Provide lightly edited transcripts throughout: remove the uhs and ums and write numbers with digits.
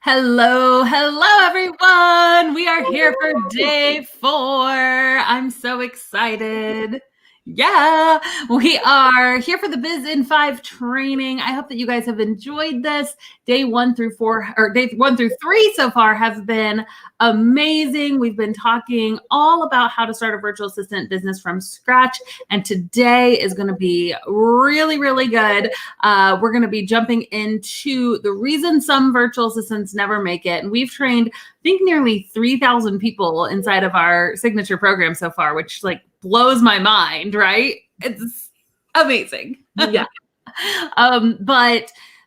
Hello, everyone. We are here for day 4. I'm so excited. Yeah, we are here for the Biz In 5 training. I hope that you guys have enjoyed this. Day 1 through 4, or day 1 through 3 so far has been amazing. We've been talking all about how to start a virtual assistant business from scratch. And today is going to be really, really good. We're going to be jumping into the reason some virtual assistants never make it. And we've trained, I think, nearly 3,000 people inside of our signature program so far, which blows my mind, right? It's amazing. Yeah.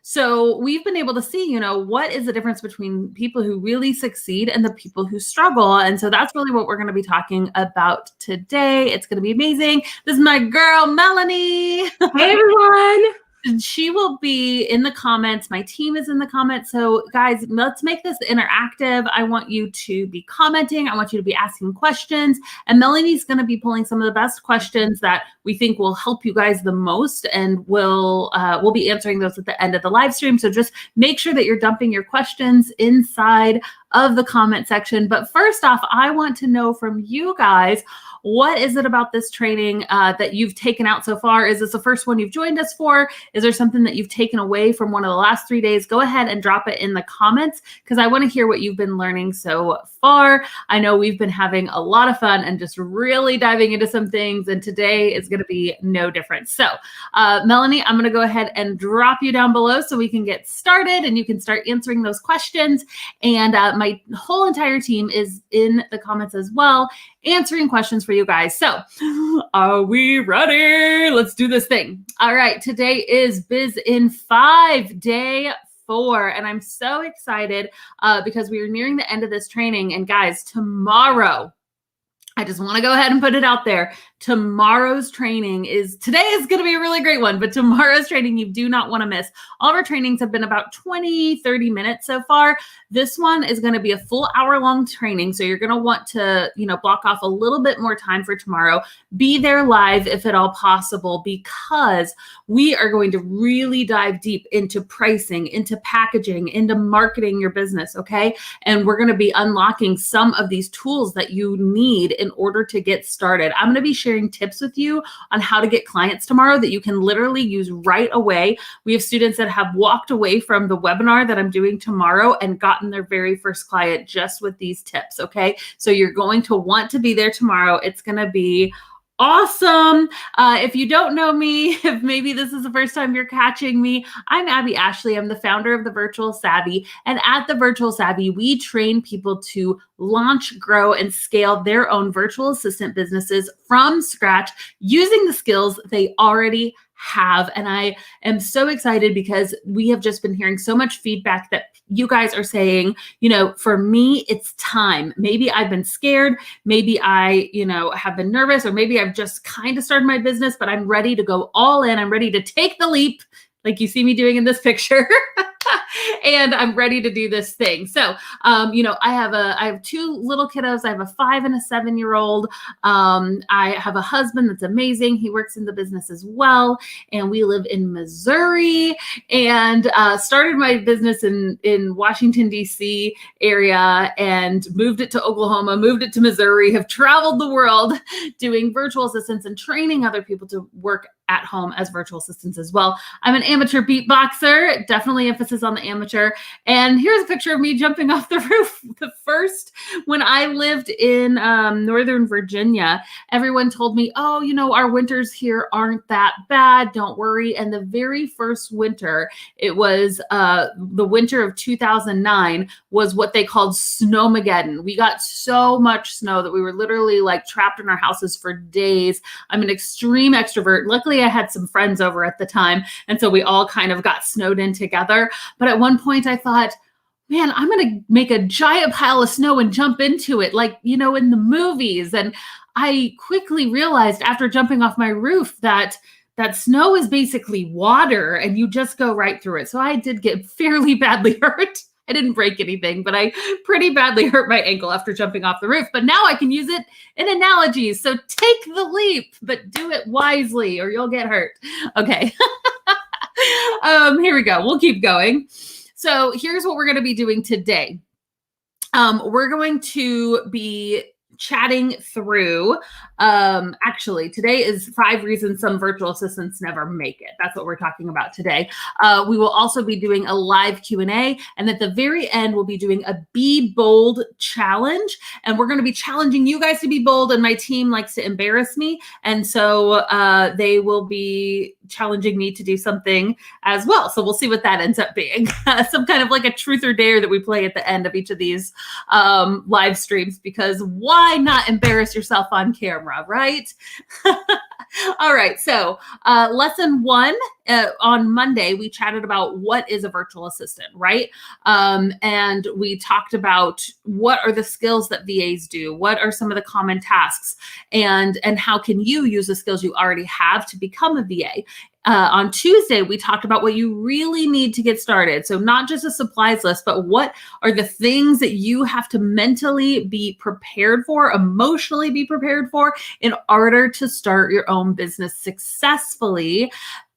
So we've been able to see, what is the difference between people who really succeed and the people who struggle. And so that's really what we're going to be talking about today. It's going to be amazing. This is my girl, Melanie. Hey, everyone. She will be in the comments. My team is in the comments. So guys, let's make this interactive. I want you to be commenting. I want you to be asking questions. And Melanie's going to be pulling some of the best questions that we think will help you guys the most. And we'll be answering those at the end of the live stream. So just make sure that you're dumping your questions inside of the comment section. But first off, I want to know from you guys, what is it about this training that you've taken out so far? Is this the first one you've joined us for? Is there something that you've taken away from one of the last 3 days? Go ahead and drop it in the comments because I want to hear what you've been learning so far. I know we've been having a lot of fun and just really diving into some things, and today is going to be no different. So Melanie, I'm going to go ahead and drop you down below so we can get started and you can start answering those questions. And my whole entire team is in the comments as well, answering questions for you guys. So are we ready? Let's do this thing. All right. Today is Biz In 5, day 4. And I'm so excited because we are nearing the end of this training. And guys, tomorrow, I just want to go ahead and put it out there. Tomorrow's training today is going to be a really great one, but tomorrow's training you do not want to miss. All of our trainings have been about 20-30 minutes so far. This one is going to be a full hour-long training. So you're going to want to, block off a little bit more time for tomorrow. Be there live if at all possible, because we are going to really dive deep into pricing, into packaging, into marketing your business, okay? And we're going to be unlocking some of these tools that you need in order to get started. I'm going to be sharing tips with you on how to get clients tomorrow that you can literally use right away. We have students that have walked away from the webinar that I'm doing tomorrow and gotten their very first client just with these tips, okay? So you're going to want to be there tomorrow. It's going to be awesome. If you don't know me, if maybe this is the first time you're catching me, I'm Abby Ashley. I'm the founder of the Virtual Savvy. And at the Virtual Savvy, we train people to launch, grow, and scale their own virtual assistant businesses from scratch using the skills they already have. And I am so excited because we have just been hearing so much feedback that you guys are saying, for me, it's time. Maybe I've been scared. Maybe I, have been nervous, or maybe I've just kind of started my business, but I'm ready to go all in. I'm ready to take the leap, like you see me doing in this picture. And I'm ready to do this thing. So, I have 2 little kiddos. I have a 5 and a 7-year-old. I have a husband that's amazing. He works in the business as well. And we live in Missouri, and started my business in Washington, D.C. area, and moved it to Oklahoma, moved it to Missouri, have traveled the world doing virtual assistants and training other people to work at home as virtual assistants as well. I'm an amateur beatboxer, definitely emphasis on the amateur. And here's a picture of me jumping off the roof. The first, when I lived in Northern Virginia, everyone told me, oh, our winters here aren't that bad, don't worry. And the very first winter, it was the winter of 2009, was what they called Snowmageddon. We got so much snow that we were literally trapped in our houses for days. I'm an extreme extrovert. Luckily, I had some friends over at the time, and so we all kind of got snowed in together. But at one point I thought, man, I'm going to make a giant pile of snow and jump into it in the movies. And I quickly realized after jumping off my roof that snow is basically water and you just go right through it. So I did get fairly badly hurt. I didn't break anything, but I pretty badly hurt my ankle after jumping off the roof. But now I can use it in analogies. So take the leap, but do it wisely or you'll get hurt. Okay. Here we go. We'll keep going. So here's what we're going to be doing today. We're going to be chatting through, actually today is 5 reasons some virtual assistants never make it. That's what we're talking about today. We will also be doing a live Q&A, and at the very end we'll be doing a Be Bold challenge, and we're going to be challenging you guys to be bold, and my team likes to embarrass me, and so they will be challenging me to do something as well. So we'll see what that ends up being. Some kind of like a truth or dare that we play at the end of each of these live streams, because why not embarrass yourself on camera, right? All right, so lesson 1, on Monday, we chatted about what is a virtual assistant, right? And we talked about what are the skills that VAs do, what are some of the common tasks, and how can you use the skills you already have to become a VA. On Tuesday, we talked about what you really need to get started. So not just a supplies list, but what are the things that you have to mentally be prepared for, emotionally be prepared for in order to start your own business successfully.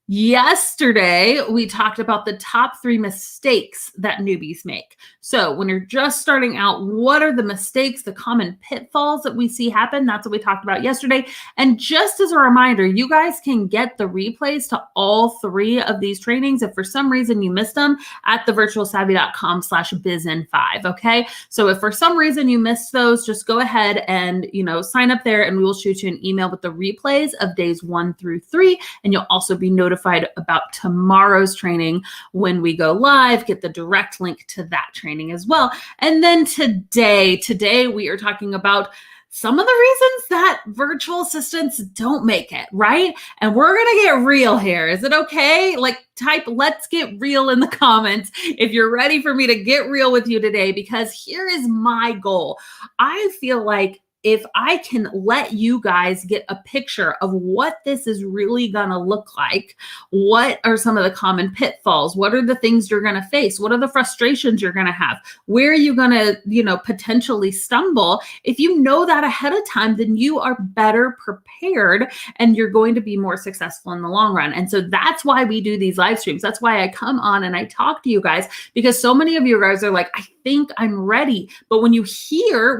Yesterday, we talked about the top 3 mistakes that newbies make. So when you're just starting out, what are the mistakes, the common pitfalls that we see happen? That's what we talked about yesterday. And just as a reminder, you guys can get the replays to all 3 of these trainings if for some reason you missed them at thevirtualsavvy.com/bizinfive. Okay. So if for some reason you missed those, just go ahead and, sign up there, and we will shoot you an email with the replays of days 1 through 3. And you'll also be notified about tomorrow's training when we go live. Get the direct link to that training as well. And then today we are talking about some of the reasons that virtual assistants don't make it, right? And we're going to get real here. Is it okay? Like, type "let's get real" in the comments if you're ready for me to get real with you today, because here is my goal. I feel like if I can let you guys get a picture of what this is really gonna look like, what are some of the common pitfalls? What are the things you're gonna face? What are the frustrations you're gonna have? Where are you gonna, potentially stumble? If you know that ahead of time, then you are better prepared and you're going to be more successful in the long run. And so that's why we do these live streams. That's why I come on and I talk to you guys, because so many of you guys are like, I think I'm ready. But when you hear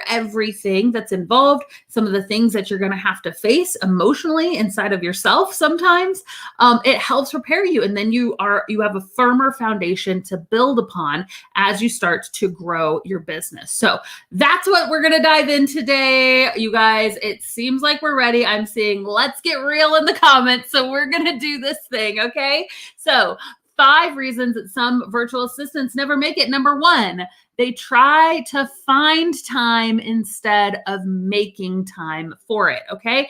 everything that's involved, some of the things that you're going to have to face emotionally inside of yourself sometimes, it helps prepare you. And then you have a firmer foundation to build upon as you start to grow your business. So that's what we're going to dive in today. You guys, it seems like we're ready. I'm seeing "let's get real" in the comments. So we're going to do this thing. Okay. So 5 reasons that some virtual assistants never make it. Number 1, they try to find time instead of making time for it. Okay,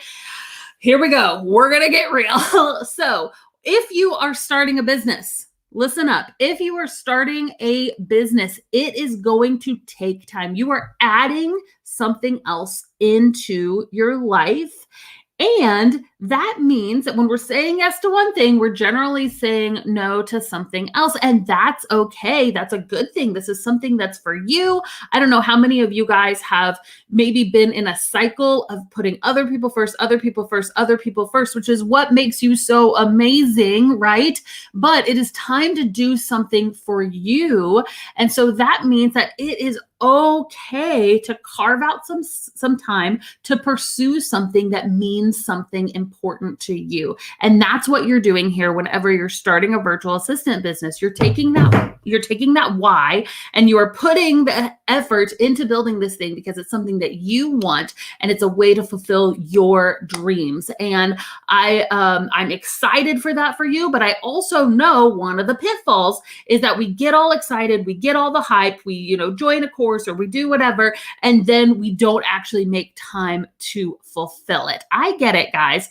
here we go. We're going to get real. So if you are starting a business, listen up. If you are starting a business, it is going to take time. You are adding something else into your life. And that means that when we're saying yes to one thing, we're generally saying no to something else. And that's okay. That's a good thing. This is something that's for you. I don't know how many of you guys have maybe been in a cycle of putting other people first, other people first, other people first, which is what makes you so amazing, right? But it is time to do something for you. And so that means that it is okay to carve out some time to pursue something that means something important to you. And that's what you're doing here whenever you're starting a virtual assistant business. You're taking that why and you are putting the effort into building this thing because it's something that you want and it's a way to fulfill your dreams. And I'm excited for that for you, but I also know one of the pitfalls is that we get all excited, we get all the hype, we join a course or we do whatever, and then we don't actually make time to fulfill it. I get it, guys.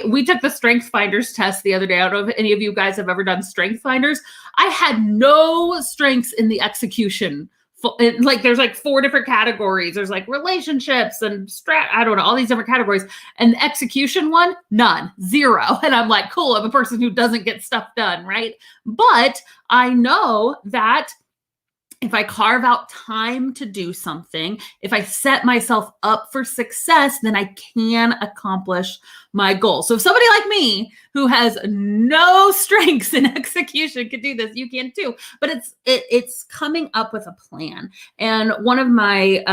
We took the Strength Finders test the other day. I don't know if any of you guys have ever done Strength Finders. I had no strengths in the execution. Like there's like 4 different categories. There's like relationships and I don't know, all these different categories. And the execution one, none, 0. And I'm like, cool, I'm a person who doesn't get stuff done, right? But I know that if I carve out time to do something, if I set myself up for success, then I can accomplish my goal. So if somebody like me who has no strengths in execution could do this, you can too. But it's coming up with a plan. And one of my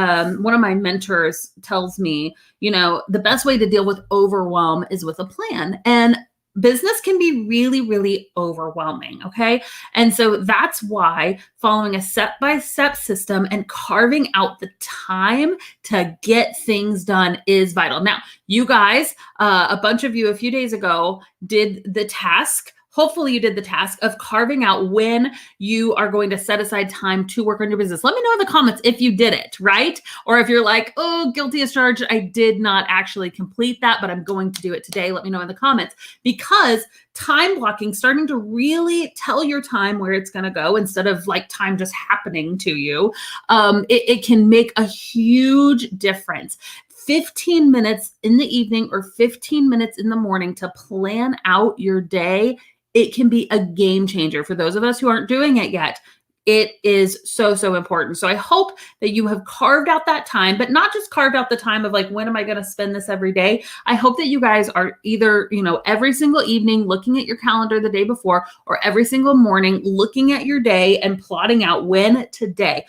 mentors tells me, the best way to deal with overwhelm is with a plan. And business can be really, really overwhelming. Okay. And so that's why following a step-by-step system and carving out the time to get things done is vital. Now, you guys, a bunch of you a few days ago did the task. Hopefully you did the task of carving out when you are going to set aside time to work on your business. Let me know in the comments if you did it, right? Or if you're like, oh, guilty as charged, I did not actually complete that, but I'm going to do it today. Let me know in the comments, because time blocking, starting to really tell your time where it's going to go instead of like time just happening to you, it can make a huge difference. 15 minutes in the evening or 15 minutes in the morning to plan out your day, it can be a game changer for those of us who aren't doing it yet. It is so, so important. So I hope that you have carved out that time, but not just carved out the time of like, when am I going to spend this every day? I hope that you guys are either, every single evening looking at your calendar the day before, or every single morning looking at your day and plotting out when today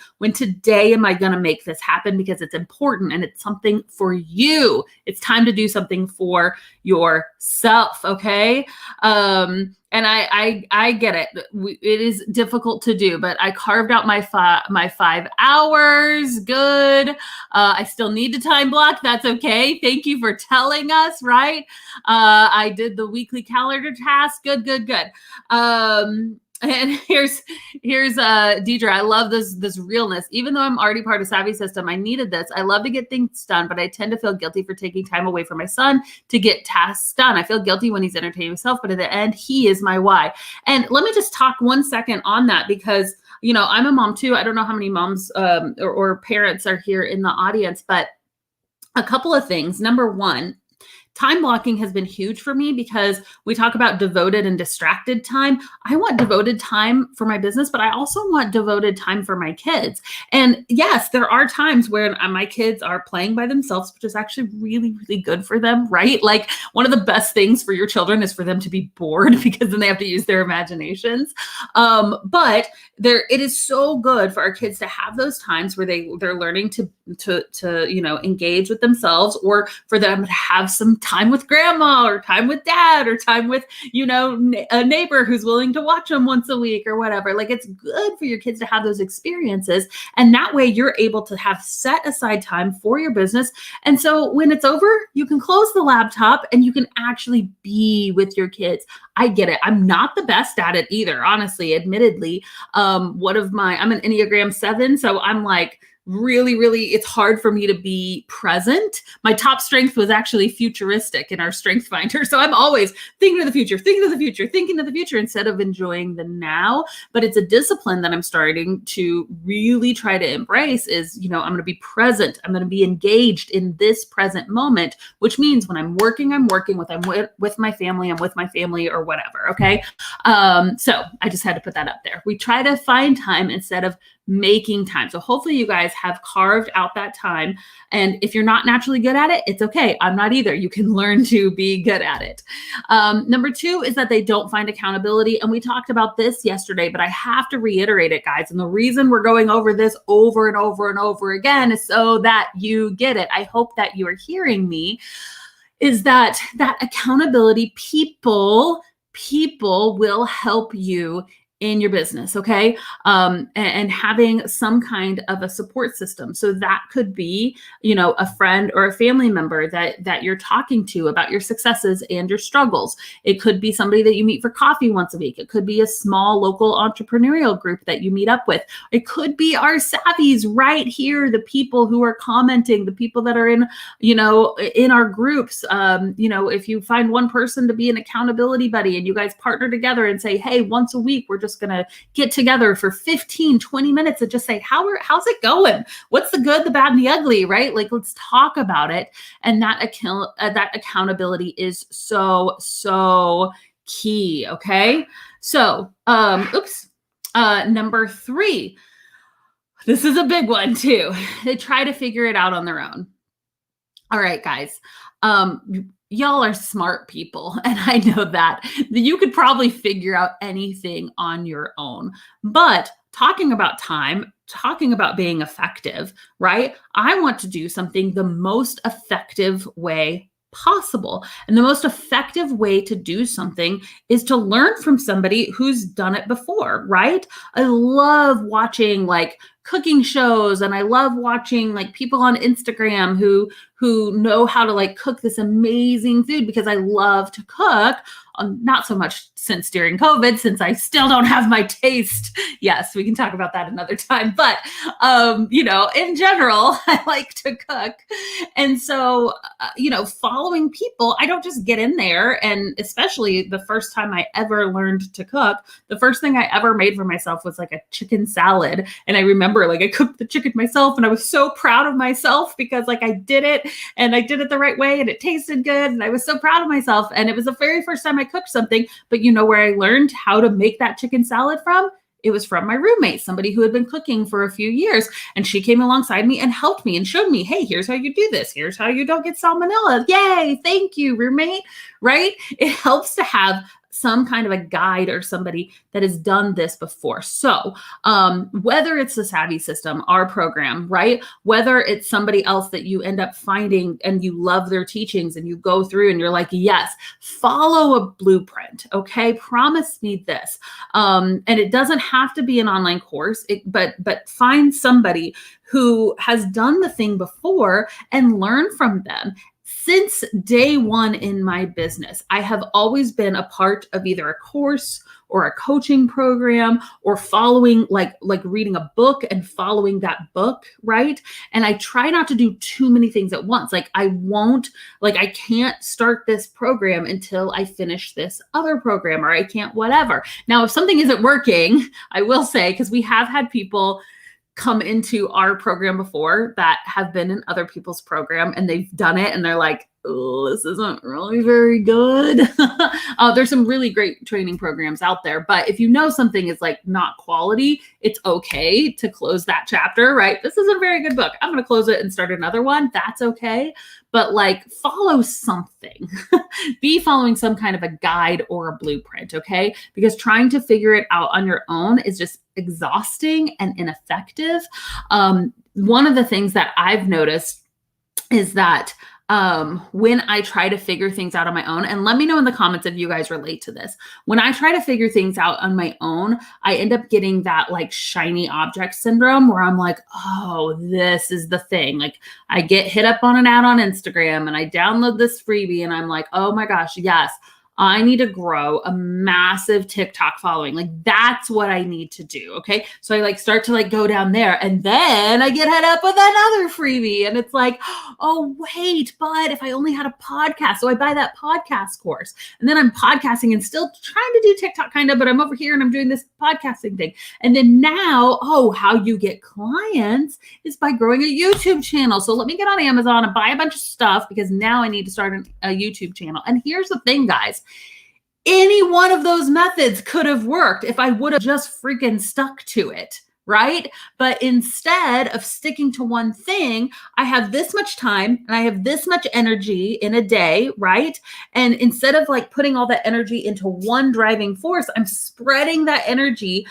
am I going to make this happen, because it's important and it's something for you. It's time to do something for yourself. Okay. And I get it. It is difficult to do, but I carved out my 5 hours. Good. I still need to time block. That's okay. Thank you for telling us, right? I did the weekly calendar task. Good. And here's Deidre. I love this realness. Even though I'm already part of Savvy System, I needed this. I love to get things done, but I tend to feel guilty for taking time away from my son to get tasks done. I feel guilty when he's entertaining himself, but at the end, he is my why. And let me just talk 1 second on that, because I'm a mom too. I don't know how many moms or parents are here in the audience, but a couple of things. Number one, time blocking has been huge for me, because we talk about devoted and distracted time. I want devoted time for my business, but I also want devoted time for my kids. And yes, there are times where my kids are playing by themselves, which is actually really, really good for them, right? Like, one of the best things for your children is for them to be bored, because then they have to use their imaginations. But it is so good for our kids to have those times where they're learning to engage with themselves, or for them to have some time with grandma, or time with dad, or time with, a neighbor who's willing to watch them once a week or whatever. Like, it's good for your kids to have those experiences. And that way you're able to have set aside time for your business. And so when it's over, you can close the laptop and you can actually be with your kids. I get it. I'm not the best at it either, honestly, admittedly. I'm an Enneagram 7. So I'm like, really, really, it's hard for me to be present. My top strength was actually futuristic in our strength finder. So I'm always thinking of the future instead of enjoying the now. But it's a discipline that I'm starting to really try to embrace is, I'm going to be present. I'm going to be engaged in this present moment, which means when I'm working with my family, I'm with my family or whatever. Okay. So I just had to put that up there. We try to find time instead of making time. So hopefully you guys have carved out that time. And if you're not naturally good at it, it's okay. I'm not either. You can learn to be good at it. Number 2 is that they don't find accountability. And we talked about this yesterday, but I have to reiterate it, guys. And the reason we're going over this over and over and over again is so that you get it. I hope that you are hearing me, is that accountability, people will help you in your business. Okay. And having some kind of a support system. So that could be, a friend or a family member that you're talking to about your successes and your struggles. It could be somebody that you meet for coffee once a week. It could be a small local entrepreneurial group that you meet up with. It could be our savvies right here, the people who are commenting, the people that are in our groups. If you find one person to be an accountability buddy and you guys partner together and say, hey, once a week, we're just going to get together for 15, 20 minutes and just say, how's it going? What's the good, the bad, and the ugly, right? Like, let's talk about it. And that accountability is so, so key. Okay. So, number 3, This is a big one too. They try to figure it out on their own. All right, guys. Y'all are smart people, and I know that. You could probably figure out anything on your own. But talking about time, talking about being effective, right? I want to do something the most effective way possible. And the most effective way to do something is to learn from somebody who's done it before, right? I love watching like cooking shows, and I love watching like people on Instagram who know how to like cook this amazing food, because I love to cook. Not so much since during COVID, since I still don't have my taste. Yes, we can talk about that another time. But, in general, I like to cook. And so, following people, I don't just get in there. And especially the first time I ever learned to cook, the first thing I ever made for myself was like a chicken salad. And I remember like I cooked the chicken myself, and I was so proud of myself because like I did it, and I did it the right way, and it tasted good. And I was so proud of myself. And it was the very first time I cooked something. But you know where I learned how to make that chicken salad from? It was from my roommate, somebody who had been cooking for a few years. And she came alongside me and helped me and showed me, hey, here's how you do this. Here's how you don't get salmonella. Yay, thank you, roommate, right? It helps to have some kind of a guide or somebody that has done this before. So whether it's the Savvy System, our program, right? Whether it's somebody else that you end up finding and you love their teachings and you go through and you're like, yes, follow a blueprint, okay? Promise me this. And it doesn't have to be an online course, but find somebody who has done the thing before and learn from them. Since day one in my business, I have always been a part of either a course or a coaching program, or following like reading a book and following that book, right? And I try not to do too many things at once. Like I can't start this program until I finish this other program, or I can't whatever. Now, if something isn't working, I will say, because we have had people come into our program before that have been in other people's program, and they've done it and they're like, oh, this isn't really very good. There's some really great training programs out there, but if you know something is like not quality, it's okay to close that chapter, right? This is a very good book. I'm going to close it and start another one. That's okay. But like follow something, be following some kind of a guide or a blueprint. Okay. Because trying to figure it out on your own is just exhausting and ineffective. One of the things that I've noticed is that when I try to figure things out on my own, and let me know in the comments if you guys relate to this. When I try to figure things out on my own, I end up getting that like shiny object syndrome where I'm like, oh, this is the thing. Like I get hit up on an ad on Instagram and I download this freebie and I'm like, oh my gosh, yes, I need to grow a massive TikTok following. Like that's what I need to do. Okay. So I like start to like go down there, and then I get hit up with another freebie, and it's like, oh wait, but if I only had a podcast, so I buy that podcast course, and then I'm podcasting and still trying to do TikTok kind of, but I'm over here and I'm doing this podcasting thing. And then now, how you get clients is by growing a YouTube channel. So let me get on Amazon and buy a bunch of stuff, because now I need to start a YouTube channel. And here's the thing, guys. Any one of those methods could have worked if I would have just freaking stuck to it, right? But instead of sticking to one thing, I have this much time and I have this much energy in a day, right? And instead of like putting all that energy into one driving force, I'm spreading that energy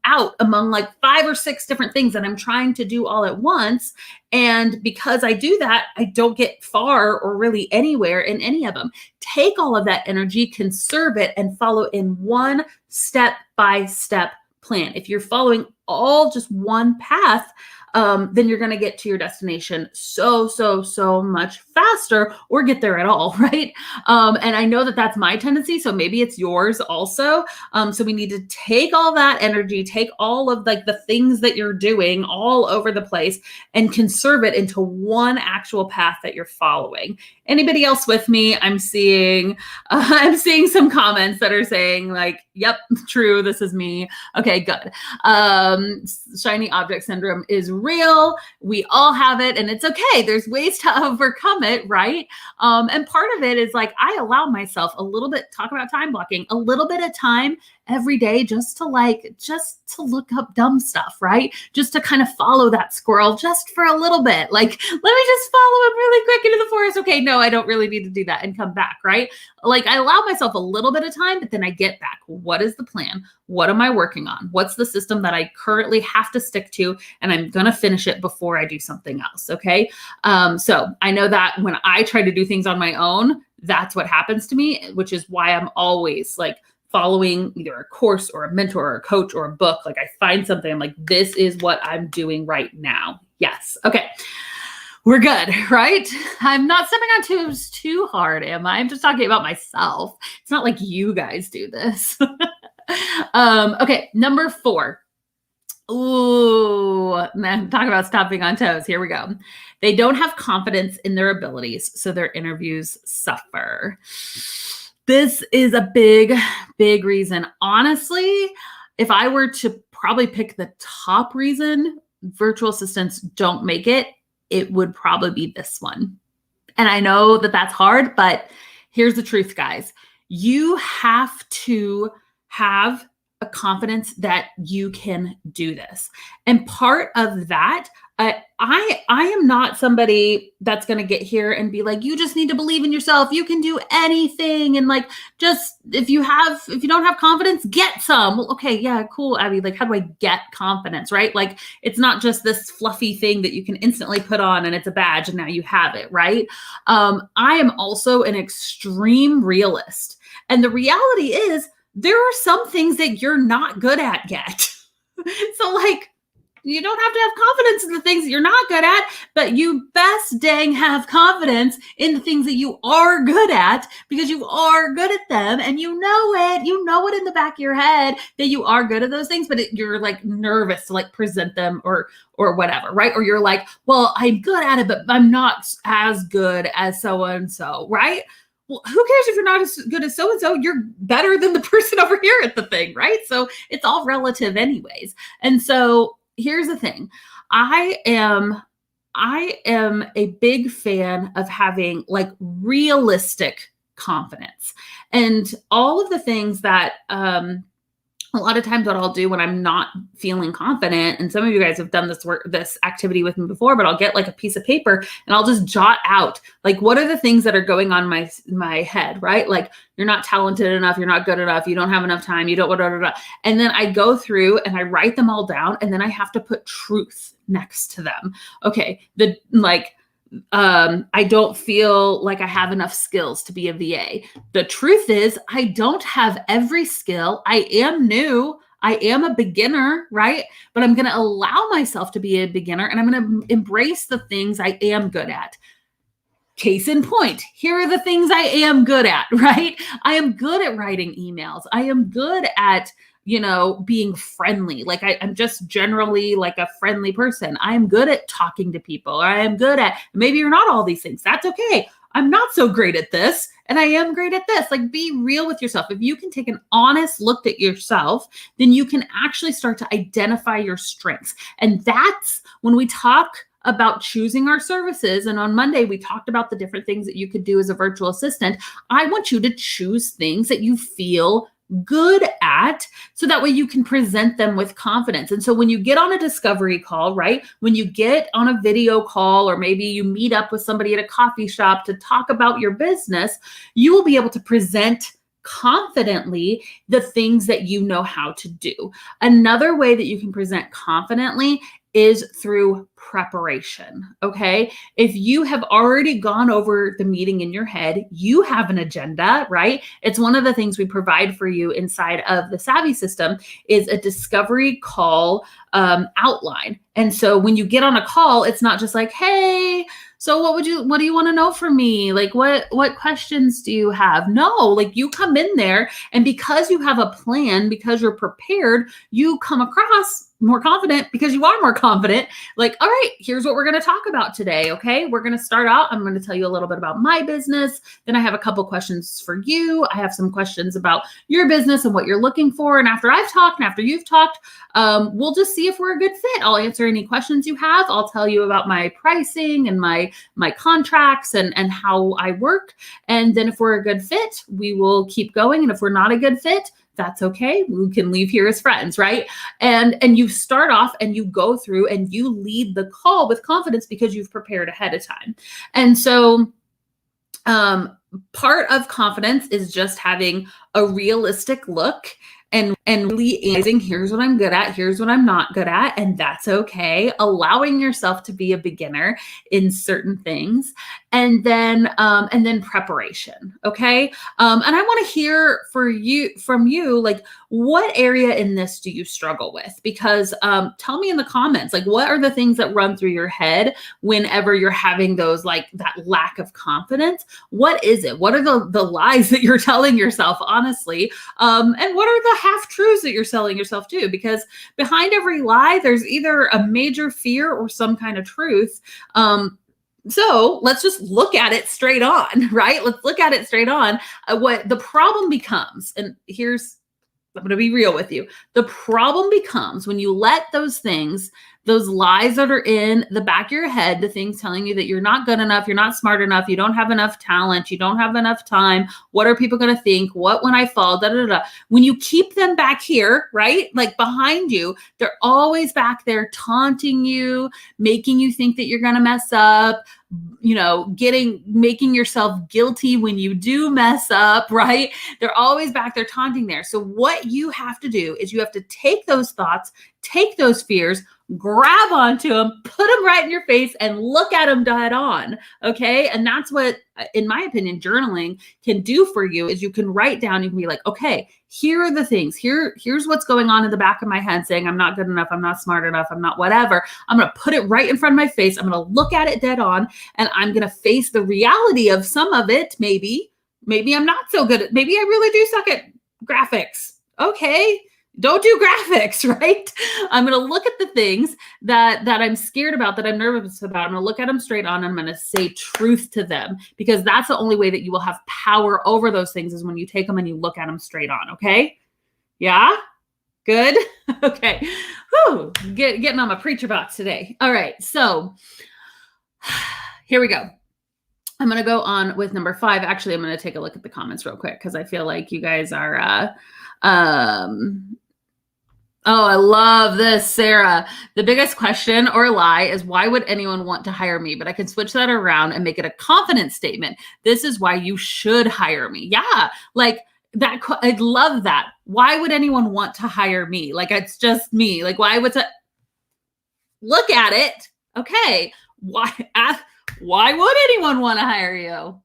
out among like 5 or 6 different things that I'm trying to do all at once. And because I do that, I don't get far or really anywhere in any of them. Take all of that energy, conserve it, and follow in one step-by-step plan. If you're following all just one path, then you're going to get to your destination so much faster, or get there at all, right? And I know that that's my tendency, so maybe it's yours also. So we need to take all that energy, take all of like the things that you're doing all over the place, and conserve it into one actual path that you're following. Anybody else with me? I'm seeing some comments that are saying like, yep, true, this is me. Okay, good. Shiny object syndrome is real. We all have it, and it's okay. There's ways to overcome it, right? And part of it is like I allow myself a little bit, talk about time blocking, a little bit of time every day just to look up dumb stuff, right? Just to kind of follow that squirrel just for a little bit. Like, let me just follow him really quick into the forest. Okay, no, I don't really need to do that, and come back, right? Like, I allow myself a little bit of time, but then I get back. What is the plan? What am I working on? What's the system that I currently have to stick to? And I'm going to finish it before I do something else. Okay. So I know that when I try to do things on my own, that's what happens to me, which is why I'm always like following either a course or a mentor or a coach or a book. Like, I find something, I'm like, this is what I'm doing right now. Yes. Okay. We're good, right? I'm not stepping on toes too hard, am I? I'm just talking about myself. It's not like you guys do this. Okay, number 4. Ooh, man, talk about stepping on toes. Here we go. They don't have confidence in their abilities, so their interviews suffer. This is a big, big reason. Honestly, if I were to probably pick the top reason virtual assistants don't make it, it would probably be this one. And I know that that's hard, but here's the truth, guys. You have to have a confidence that you can do this. And part of that, I am not somebody that's going to get here and be like, you just need to believe in yourself. You can do anything. And like, just if you don't have confidence, get some. Well, okay. Yeah, cool, Abby. Like, how do I get confidence, right? Like, it's not just this fluffy thing that you can instantly put on and it's a badge and now you have it, right? I am also an extreme realist. And the reality is, there are some things that you're not good at yet. So like, you don't have to have confidence in the things that you're not good at, but you best dang have confidence in the things that you are good at, because you are good at them and you know it in the back of your head that you are good at those things, but you're like nervous to like present them or whatever, right? Or you're like, well, I'm good at it, but I'm not as good as so-and-so, right? Well, who cares if you're not as good as so-and-so? You're better than the person over here at the thing, right? So it's all relative anyways. And so here's the thing. I am a big fan of having like realistic confidence, and all of the things that, a lot of times what I'll do when I'm not feeling confident, and some of you guys have done this activity with me before, but I'll get like a piece of paper and I'll just jot out, like, what are the things that are going on my head, right? Like, you're not talented enough, you're not good enough, you don't have enough time, you don't, blah, blah, blah. And then I go through and I write them all down, and then I have to put truth next to them. Okay. I don't feel like I have enough skills to be a VA. The truth is, I don't have every skill. I am new. I am a beginner, right? But I'm going to allow myself to be a beginner, and I'm going to embrace the things I am good at. Case in point, here are the things I am good at, right? I am good at writing emails. I am good at being friendly. Like, I'm just generally like a friendly person. I am good at talking to people. Or I am good at, maybe you're not all these things. That's okay. I'm not so great at this, and I am great at this. Like, be real with yourself. If you can take an honest look at yourself, then you can actually start to identify your strengths. And that's when we talk about choosing our services. And on Monday, we talked about the different things that you could do as a virtual assistant. I want you to choose things that you feel good at, so that way you can present them with confidence. And so when you get on a discovery call, right? When you get on a video call, or maybe you meet up with somebody at a coffee shop to talk about your business, you will be able to present confidently the things that you know how to do. Another way that you can present confidently is through preparation. Okay. If you have already gone over the meeting in your head, you have an agenda, right? It's one of the things we provide for you inside of the Savvy system is a discovery call outline. And so when you get on a call, it's not just like, hey, so what do you want to know from me? Like, what questions do you have? No, like, you come in there, and because you have a plan, because you're prepared, you come across more confident because you are more confident. Like, all right, here's what we're going to talk about today. Okay. We're going to start out. I'm going to tell you a little bit about my business. Then I have a couple questions for you. I have some questions about your business and what you're looking for. And after I've talked and after you've talked, we'll just see if we're a good fit. I'll answer any questions you have. I'll tell you about my pricing and my contracts and how I work. And then if we're a good fit, we will keep going. And if we're not a good fit, That's okay. We can leave here as friends, right? And you start off and you go through and you lead the call with confidence because you've prepared ahead of time. And so part of confidence is just having a realistic look and really analyzing, here's what I'm good at, here's what I'm not good at, and that's okay. Allowing yourself to be a beginner in certain things, and then preparation. Okay. And I want to hear from you, like, what area in this do you struggle with? Because tell me in the comments, like, what are the things that run through your head whenever you're having those, like, that lack of confidence? What is it? What are the lies that you're telling yourself, honestly? And what are the half truths that you're selling yourself to? Because behind every lie, there's either a major fear or some kind of truth. So let's just look at it straight on, right? Let's look at it straight on. What the problem becomes, and I'm going to be real with you. The problem becomes when you let those things, those lies that are in the back of your head, the things telling you that you're not good enough, you're not smart enough, you don't have enough talent, you don't have enough time. What are people going to think? What when I fall? Da, da, da. When you keep them back here, right? Like behind you, they're always back there taunting you, making you think that you're going to mess up, making yourself guilty when you do mess up, right? They're always back there taunting there. So what you have to do is you have to take those thoughts, take those fears, grab onto them, put them right in your face, and look at them dead on. Okay. And that's what, in my opinion, journaling can do for you. Is you can write down, you can be like, okay, here are the things, here's what's going on in the back of my head saying I'm not good enough, I'm not smart enough, I'm not whatever. I'm going to put it right in front of my face. I'm going to look at it dead on, and I'm going to face the reality of some of it. Maybe I'm not so good at, maybe I really do suck at graphics. Okay. Don't do graphics, right? I'm going to look at the things that I'm scared about, that I'm nervous about. I'm going to look at them straight on. And I'm going to say truth to them, because that's the only way that you will have power over those things, is when you take them and you look at them straight on. Okay. Yeah. Good. Okay. Whew. Getting on my preacher box today. All right. So here we go. I'm going to go on with number 5. Actually, I'm going to take a look at the comments real quick, because I feel like you guys are, oh, I love this, Sarah. The biggest question or lie is, why would anyone want to hire me? But I can switch that around and make it a confidence statement. This is why you should hire me. Yeah, like that. I love that. Why would anyone want to hire me? Like, it's just me. Like, why would look at it? Okay, why would anyone want to hire you?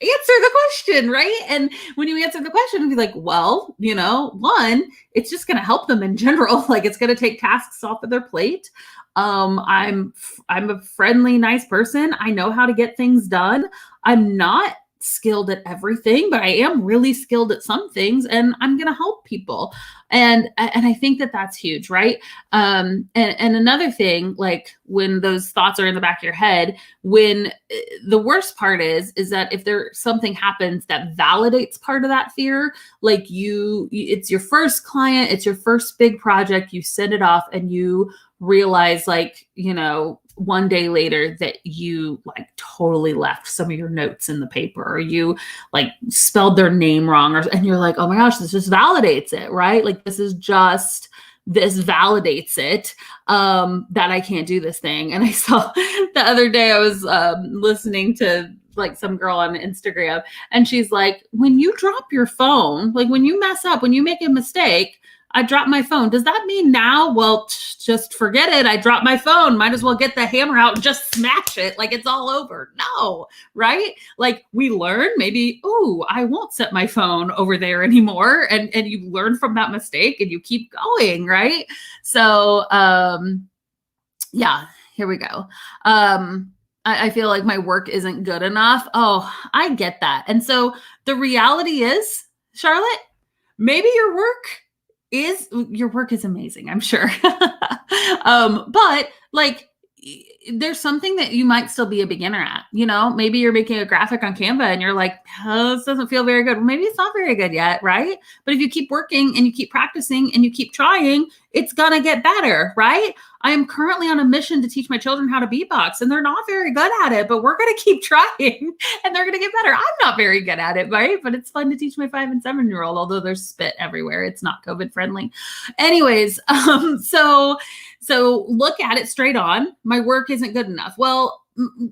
Answer the question, right? And when you answer the question, be like, well, one, it's just going to help them in general. Like, it's going to take tasks off of their plate. I'm a friendly, nice person. I know how to get things done. I'm not skilled at everything, but I am really skilled at some things, and I'm going to help people. And I think that that's huge, right? And another thing, like, when those thoughts are in the back of your head, when the worst part is that if something happens that validates part of that fear, like it's your first client, it's your first big project, you send it off and you realize, like, one day later that you, like, totally left some of your notes in the paper, or you, like, spelled their name wrong, and you're like, oh my gosh, this just validates it, right? Like, this validates it, that I can't do this thing. And I saw the other day, I was listening to, like, some girl on Instagram, and she's like, when you drop your phone, like, when you mess up, when you make a mistake, I dropped my phone. Does that mean now, well, just forget it? I dropped my phone. Might as well get the hammer out and just smash it. Like, it's all over. No, right? Like, we learn maybe, oh, I won't set my phone over there anymore. And you learn from that mistake and you keep going, right? So, yeah, here we go. I feel like my work isn't good enough. Oh, I get that. And so the reality is, Charlotte, maybe your work is amazing, I'm sure. But, like, there's something that you might still be a beginner at. Maybe you're making a graphic on Canva and you're like, oh, this doesn't feel very good. Well, maybe it's not very good yet, right? But if you keep working and you keep practicing and you keep trying, it's going to get better, right? I am currently on a mission to teach my children how to beatbox, and they're not very good at it, but we're going to keep trying and they're going to get better. I'm not very good at it, right? But it's fun to teach my 5 and 7-year-old, although there's spit everywhere. It's not COVID friendly. Anyways, so look at it straight on. My work isn't good enough. Well,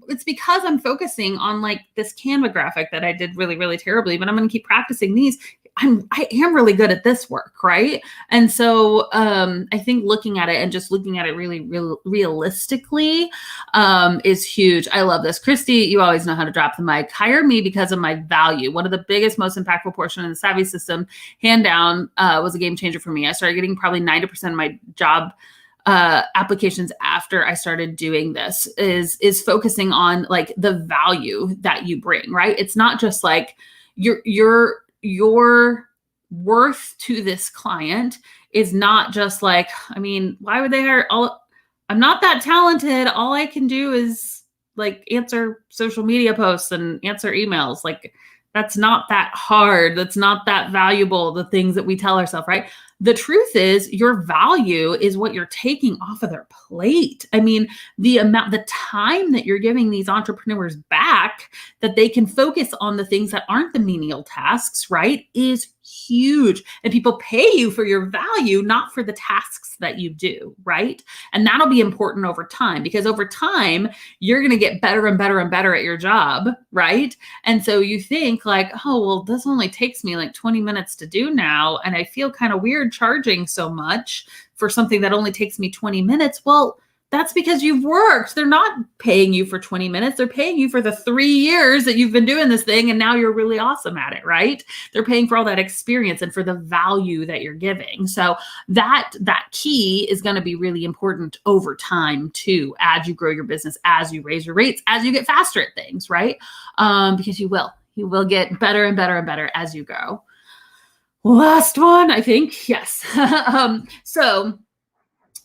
it's because I'm focusing on like this Canva graphic that I did really, really terribly, but I'm going to keep practicing these. I am really good at this work, right? And so I think looking at it and just looking at it really realistically is huge. I love this. Christy, you always know how to drop the mic. Hire me because of my value. One of the biggest, most impactful portion of the Savvy system, hand down, was a game changer for me. I started getting probably 90% of my job applications after I started doing this is focusing on like the value that you bring, right? It's not just like your worth to this client is not just like, I mean, why would they hire I'm not that talented. All I can do is like answer social media posts and answer emails. Like that's not that hard. That's not that valuable. The things that we tell ourselves, right? The truth is your value is what you're taking off of their plate. I mean, the time that you're giving these entrepreneurs back that they can focus on the things that aren't the menial tasks, right, is huge. And people pay you for your value, not for the tasks that you do, right? And that'll be important over time, because over time, you're going to get better and better and better at your job, right? And so you think like, oh, well, this only takes me like 20 minutes to do now, and I feel kind of weird charging so much for something that only takes me 20 minutes. Well, that's because you've worked. They're not paying you for 20 minutes. They're paying you for the 3 years that you've been doing this thing. And now you're really awesome at it, right? They're paying for all that experience and for the value that you're giving. So that key is going to be really important over time too, as you grow your business, as you raise your rates, as you get faster at things, right? Because you will get better and better and better as you go. Last one, I think. Yes. So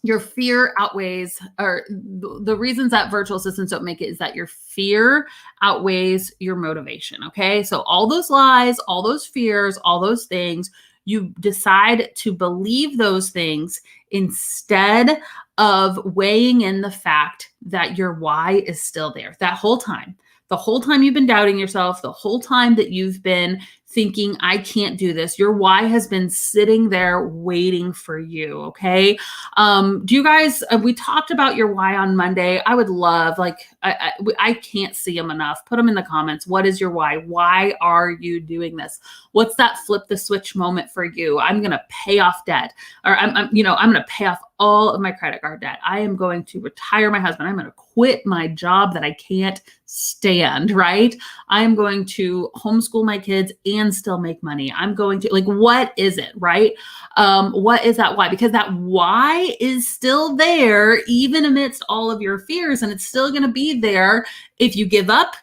your fear outweighs, or the reasons that virtual assistants don't make it is that your fear outweighs your motivation. Okay. So all those lies, all those fears, all those things, you decide to believe those things instead of weighing in the fact that your why is still there that whole time. The whole time you've been doubting yourself, the whole time that you've been thinking, I can't do this, your why has been sitting there waiting for you, okay? Do you guys, we talked about your why on Monday. I would love, like, I can't see them enough. Put them in the comments. What is your why? Why are you doing this? What's that flip the switch moment for you? I'm going to pay off debt, or I'm going to pay off all of my credit card debt. I am going to retire my husband. I'm going to quit my job that I can't stand, right? I'm going to homeschool my kids and still make money. I'm going to, like, what is it, right? What is that why? Because that why is still there even amidst all of your fears, and it's still going to be there if you give up.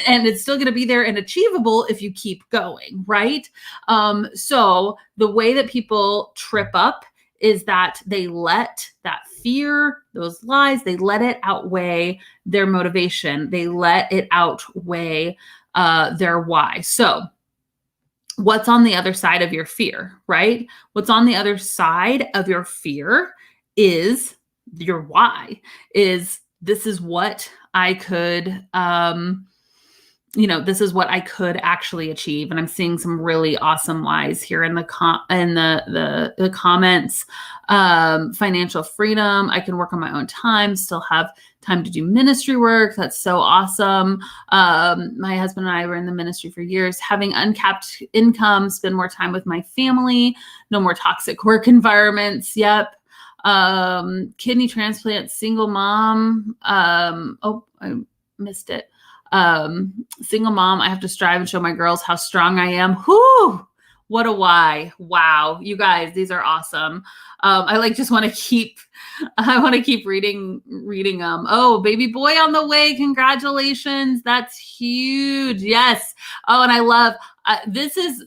And it's still going to be there and achievable if you keep going, right? So the way that people trip up is that they let that fear, those lies, they let it outweigh their motivation. They let it outweigh their why. So what's on the other side of your fear, right? What's on the other side of your fear is your why. This is what I could, this is what I could actually achieve. And I'm seeing some really awesome whys here in the comments. Financial freedom. I can work on my own time, still have time to do ministry work. That's so awesome. My husband and I were in the ministry for years, having uncapped income, spend more time with my family, no more toxic work environments. Yep. Kidney transplant, single mom. I missed it. Single mom, I have to strive and show my girls how strong I am. Whoo! What a why. Wow. You guys, these are awesome. I want to keep reading. Oh, baby boy on the way. Congratulations. That's huge. Yes. Oh, and I This is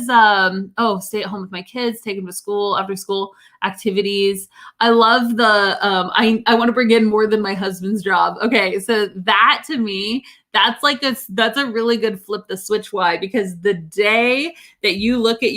stay at home with my kids, take them to school, after school activities. I love the I want to bring in more than my husband's job. Okay, so that to me, that's a really good flip the switch. Why? Because the day that you look at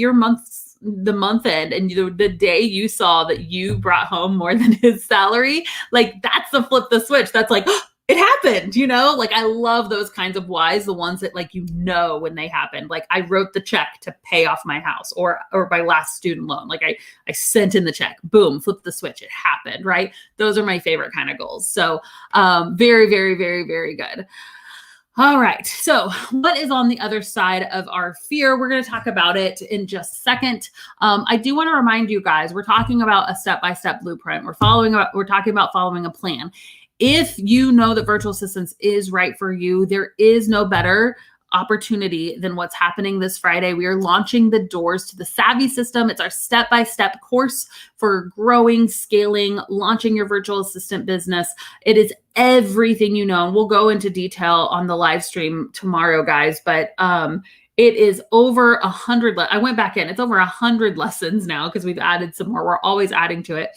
the month end and the day you saw that you brought home more than his salary, like that's the flip the switch. That's like, it happened, like I love those kinds of whys, the ones that like, when they happened. Like I wrote the check to pay off my house or my last student loan. Like I sent in the check, boom, flip the switch. It happened, right? Those are my favorite kind of goals. So very, very, very, very good. All right. So what is on the other side of our fear? We're going to talk about it in just a second. I do want to remind you guys, we're talking about a step-by-step blueprint. We're talking about following a plan. If you know that virtual assistants is right for you, there is no better opportunity than what's happening this Friday. We are launching the doors to the Savvy system. It's our step-by-step course for growing, scaling, launching your virtual assistant business. It is everything you know. And we'll go into detail on the live stream tomorrow, guys. But it is over 100. I went back in. It's over 100 lessons now because we've added some more. We're always adding to it.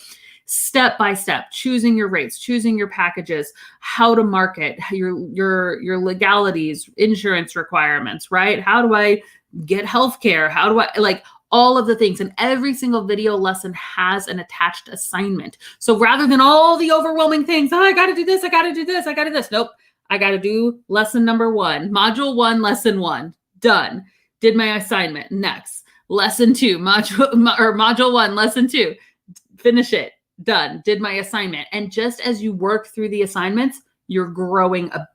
Step by step, choosing your rates, choosing your packages, how to market, your legalities, insurance requirements, right? How do I get healthcare? How do I like all of the things? And every single video lesson has an attached assignment. So rather than all the overwhelming things, I got to do this, I got to do this, I got to do this. Nope. I got to do lesson number 1, module 1, lesson 1, done. Did my assignment. Next, lesson 2, module 1, lesson 2, finish it. Done. Did my assignment. And just as you work through the assignments, you're growing a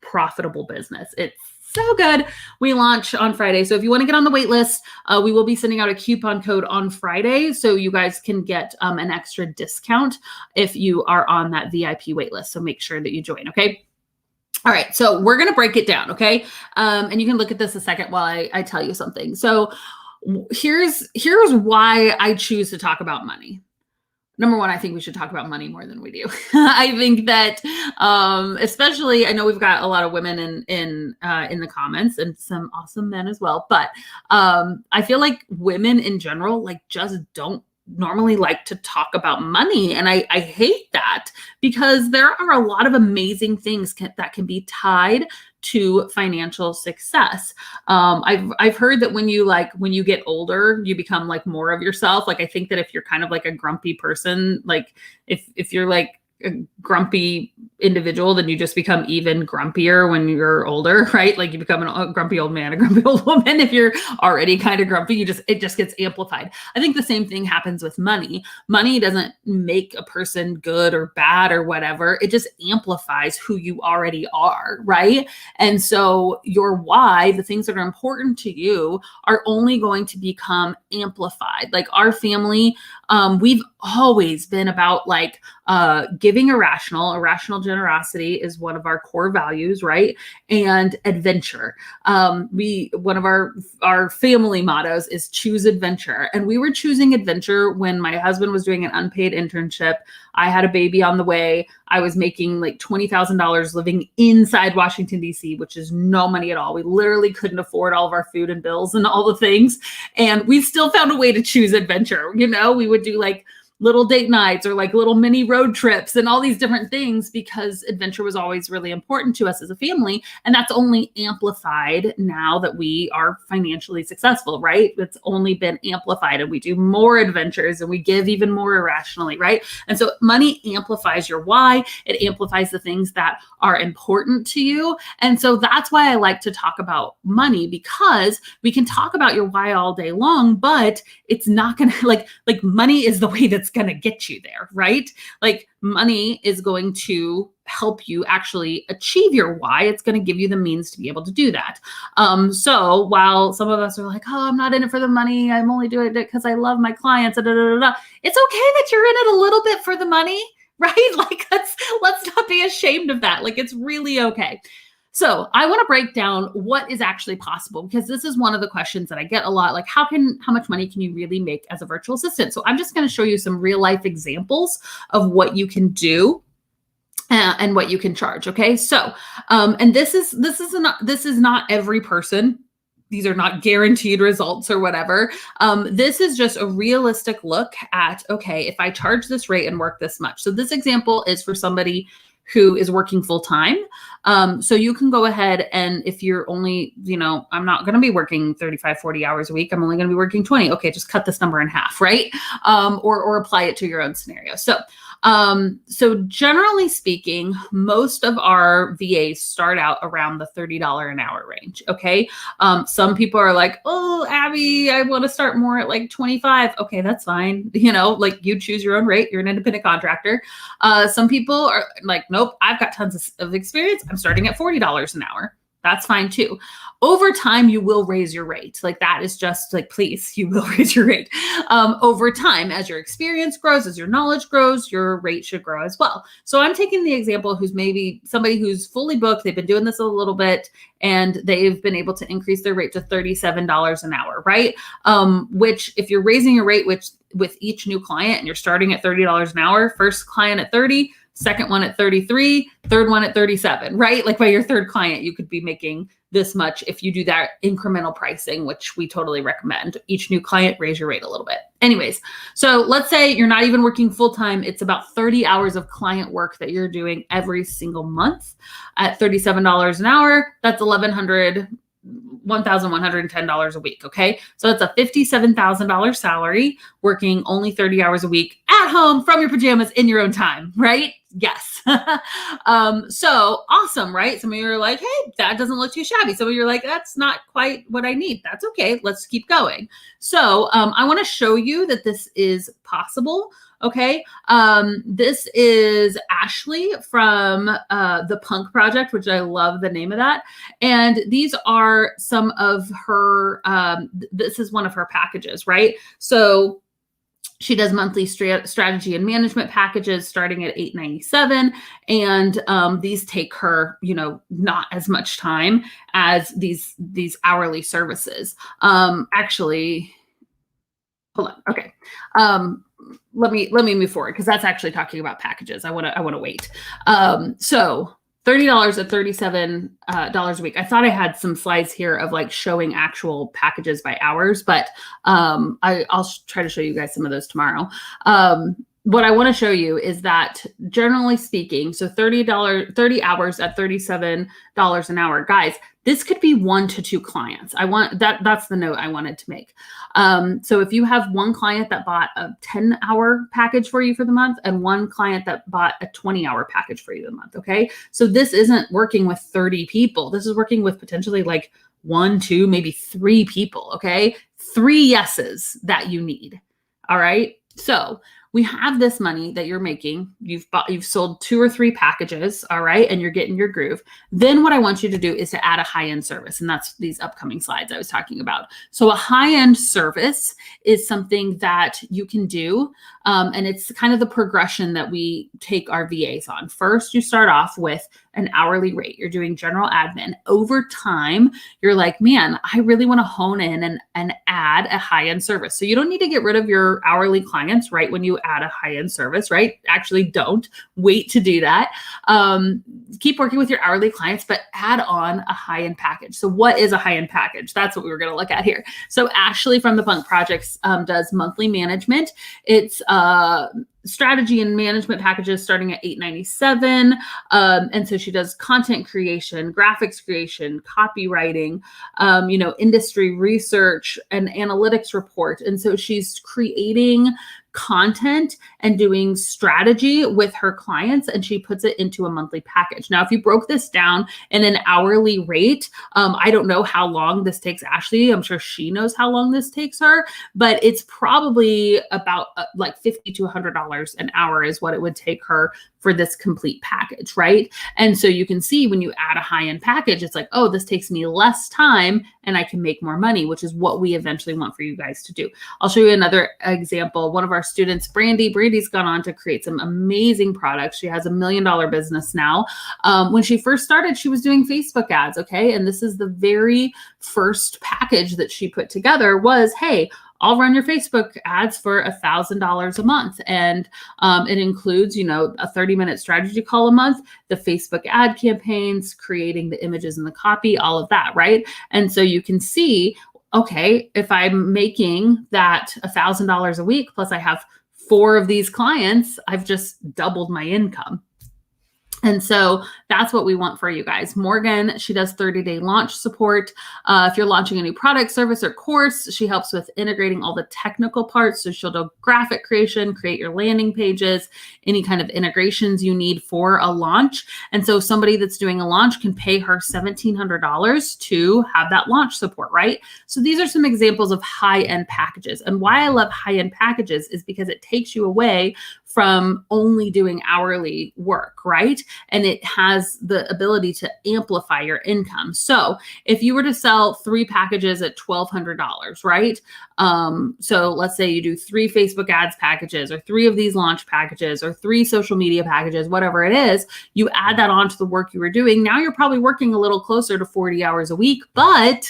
profitable business. It's so good. We launch on Friday. So if you want to get on the wait list, we will be sending out a coupon code on Friday. So you guys can get an extra discount if you are on that VIP wait list. So make sure that you join. Okay. All right. So we're going to break it down. Okay. And you can look at this a second while I tell you something. So here's why I choose to talk about money. Number 1, I think we should talk about money more than we do. I think that, especially, I know we've got a lot of women in the comments and some awesome men as well. But I feel like women in general, like just don't normally like to talk about money. And I hate that because there are a lot of amazing things that can be tied to financial success. I've heard that when you get older, you become like more of yourself. Like I think that if you're kind of like a grumpy person, like if you're like a grumpy individual, then you just become even grumpier when you're older, right? Like you become a grumpy old man, a grumpy old woman. If you're already kind of grumpy, it just gets amplified. I think the same thing happens with money. Money doesn't make a person good or bad or whatever. It just amplifies who you already are, right? And so your why, the things that are important to you, are only going to become amplified. Like our family, we've always been about like giving irrational generosity is one of our core values, right? And adventure. One of our family mottos is choose adventure. And we were choosing adventure when my husband was doing an unpaid internship. I had a baby on the way. I was making like $20,000 living inside Washington, D.C., which is no money at all. We literally couldn't afford all of our food and bills and all the things. And we still found a way to choose adventure. We would do like little date nights or like little mini road trips and all these different things because adventure was always really important to us as a family. And that's only amplified now that we are financially successful, right? It's only been amplified and we do more adventures and we give even more irrationally, right? And so money amplifies your why. It amplifies the things that are important to you. And so that's why I like to talk about money, because we can talk about your why all day long, but it's not going to like money is the way that's going to get you there, right? Like money is going to help you actually achieve your why. It's going to give you the means to be able to do that. So while some of us are like, oh, I'm not in it for the money, I'm only doing it because I love my clients, it's okay that you're in it a little bit for the money, right? Like let's not be ashamed of that. Like it's really okay. So I want to break down what is actually possible, because this is one of the questions that I get a lot. Like how much money can you really make as a virtual assistant? So I'm just going to show you some real life examples of what you can do and what you can charge. Okay. So, and this is not every person these are not guaranteed results or whatever. This is just a realistic look at, okay, if I charge this rate and work this much. So this example is for somebody who is working full time. So you can go ahead and if you're only, I'm not going to be working 35, 40 hours a week. I'm only going to be working 20. Okay, just cut this number in half, right? Or apply it to your own scenario. So generally speaking, most of our VAs start out around the $30 an hour range. Okay. Some people are like, oh, Abby, I want to start more at like 25. Okay, that's fine. Like you choose your own rate. You're an independent contractor. Some people are like, nope, I've got tons of experience. I'm starting at $40 an hour. That's fine too. Over time, you will raise your rate. Like that is just like, please, you will raise your rate. Over time, as your experience grows, as your knowledge grows, your rate should grow as well. So I'm taking the example who's maybe somebody who's fully booked. They've been doing this a little bit and they've been able to increase their rate to $37 an hour, right? Which if you're raising your rate with each new client and you're starting at $30 an hour, first client at 30, second one at 33, third one at 37, right? Like by your third client, you could be making this much if you do that incremental pricing, which we totally recommend. Each new client, raise your rate a little bit. Anyways, so let's say you're not even working full-time. It's about 30 hours of client work that you're doing every single month at $37 an hour. That's $1,110 a week. Okay. So that's a $57,000 salary working only 30 hours a week at home from your pajamas in your own time, right? Yes. So awesome, right? Some of you are like, hey, that doesn't look too shabby. Some of you are like, that's not quite what I need. That's okay. Let's keep going. So I want to show you that this is possible. Okay. This is Ashley from the Punk Project, which I love the name of that. And these are some of her, this is one of her packages, right? So she does monthly strategy and management packages starting at $897. And these take her, not as much time as these hourly services. Actually, hold on. Okay. Let me move forward because that's actually talking about packages. I want to wait. So $30 at $37 a week. I thought I had some slides here of like showing actual packages by hours, but I'll try to show you guys some of those tomorrow. What I want to show you is that generally speaking, so 30 hours at $37 an hour, guys, this could be 1 to 2 clients. That's the note I wanted to make. So if you have one client that bought a 10-hour package for you for the month and one client that bought a 20-hour package for you the month, okay? So this isn't working with 30 people. This is working with potentially like 1, 2, maybe 3 people, okay? 3 yeses that you need, all right? So we have this money that you're making. You've sold 2 or 3 packages, all right, and you're getting your groove. Then what I want you to do is to add a high-end service, and that's these upcoming slides I was talking about. So a high-end service is something that you can do, and it's kind of the progression that we take our VAs on. First, you start off with an hourly rate. You're doing general admin. Over time, you're like, man, I really want to hone in and add a high-end service. So you don't need to get rid of your hourly clients right when you add a high-end service, right? Actually, don't wait to do that. Keep working with your hourly clients, but add on a high-end package. So what is a high-end package? That's what we were going to look at here. So Ashley from the Punk Projects does monthly management. It's strategy and management packages starting at $897. And so she does content creation, graphics creation, copywriting, industry research and analytics report. And so she's creating content and doing strategy with her clients, and she puts it into a monthly package. Now, if you broke this down in an hourly rate, I don't know how long this takes Ashley. I'm sure she knows how long this takes her, but it's probably about like $50 to $100 an hour is what it would take her for this complete package, right? And so you can see when you add a high-end package, it's like, oh, this takes me less time and I can make more money, which is what we eventually want for you guys to do. I'll show you another example. One of our students, Brandy's gone on to create some amazing products. She has $1 million business now. When she first started, she was doing Facebook ads, okay? And this is the very first package that she put together was, hey, I'll run your Facebook ads for $1,000 a month. And it includes, a 30-minute strategy call a month, the Facebook ad campaigns, creating the images and the copy, all of that, right? And so you can see, okay, if I'm making that $1,000 a week, plus I have 4 of these clients, I've just doubled my income. And so that's what we want for you guys. Morgan, she does 30-day launch support. If you're launching a new product, service, or course, she helps with integrating all the technical parts. So she'll do graphic creation, create your landing pages, any kind of integrations you need for a launch. And so somebody that's doing a launch can pay her $1,700 to have that launch support, right? So these are some examples of high-end packages. And why I love high-end packages is because it takes you away from only doing hourly work, right? And it has the ability to amplify your income. So if you were to sell 3 packages at $1,200, right? So let's say you do 3 Facebook ads packages, or 3 of these launch packages, or 3 social media packages, whatever it is, you add that on to the work you were doing. Now you're probably working a little closer to 40 hours a week, but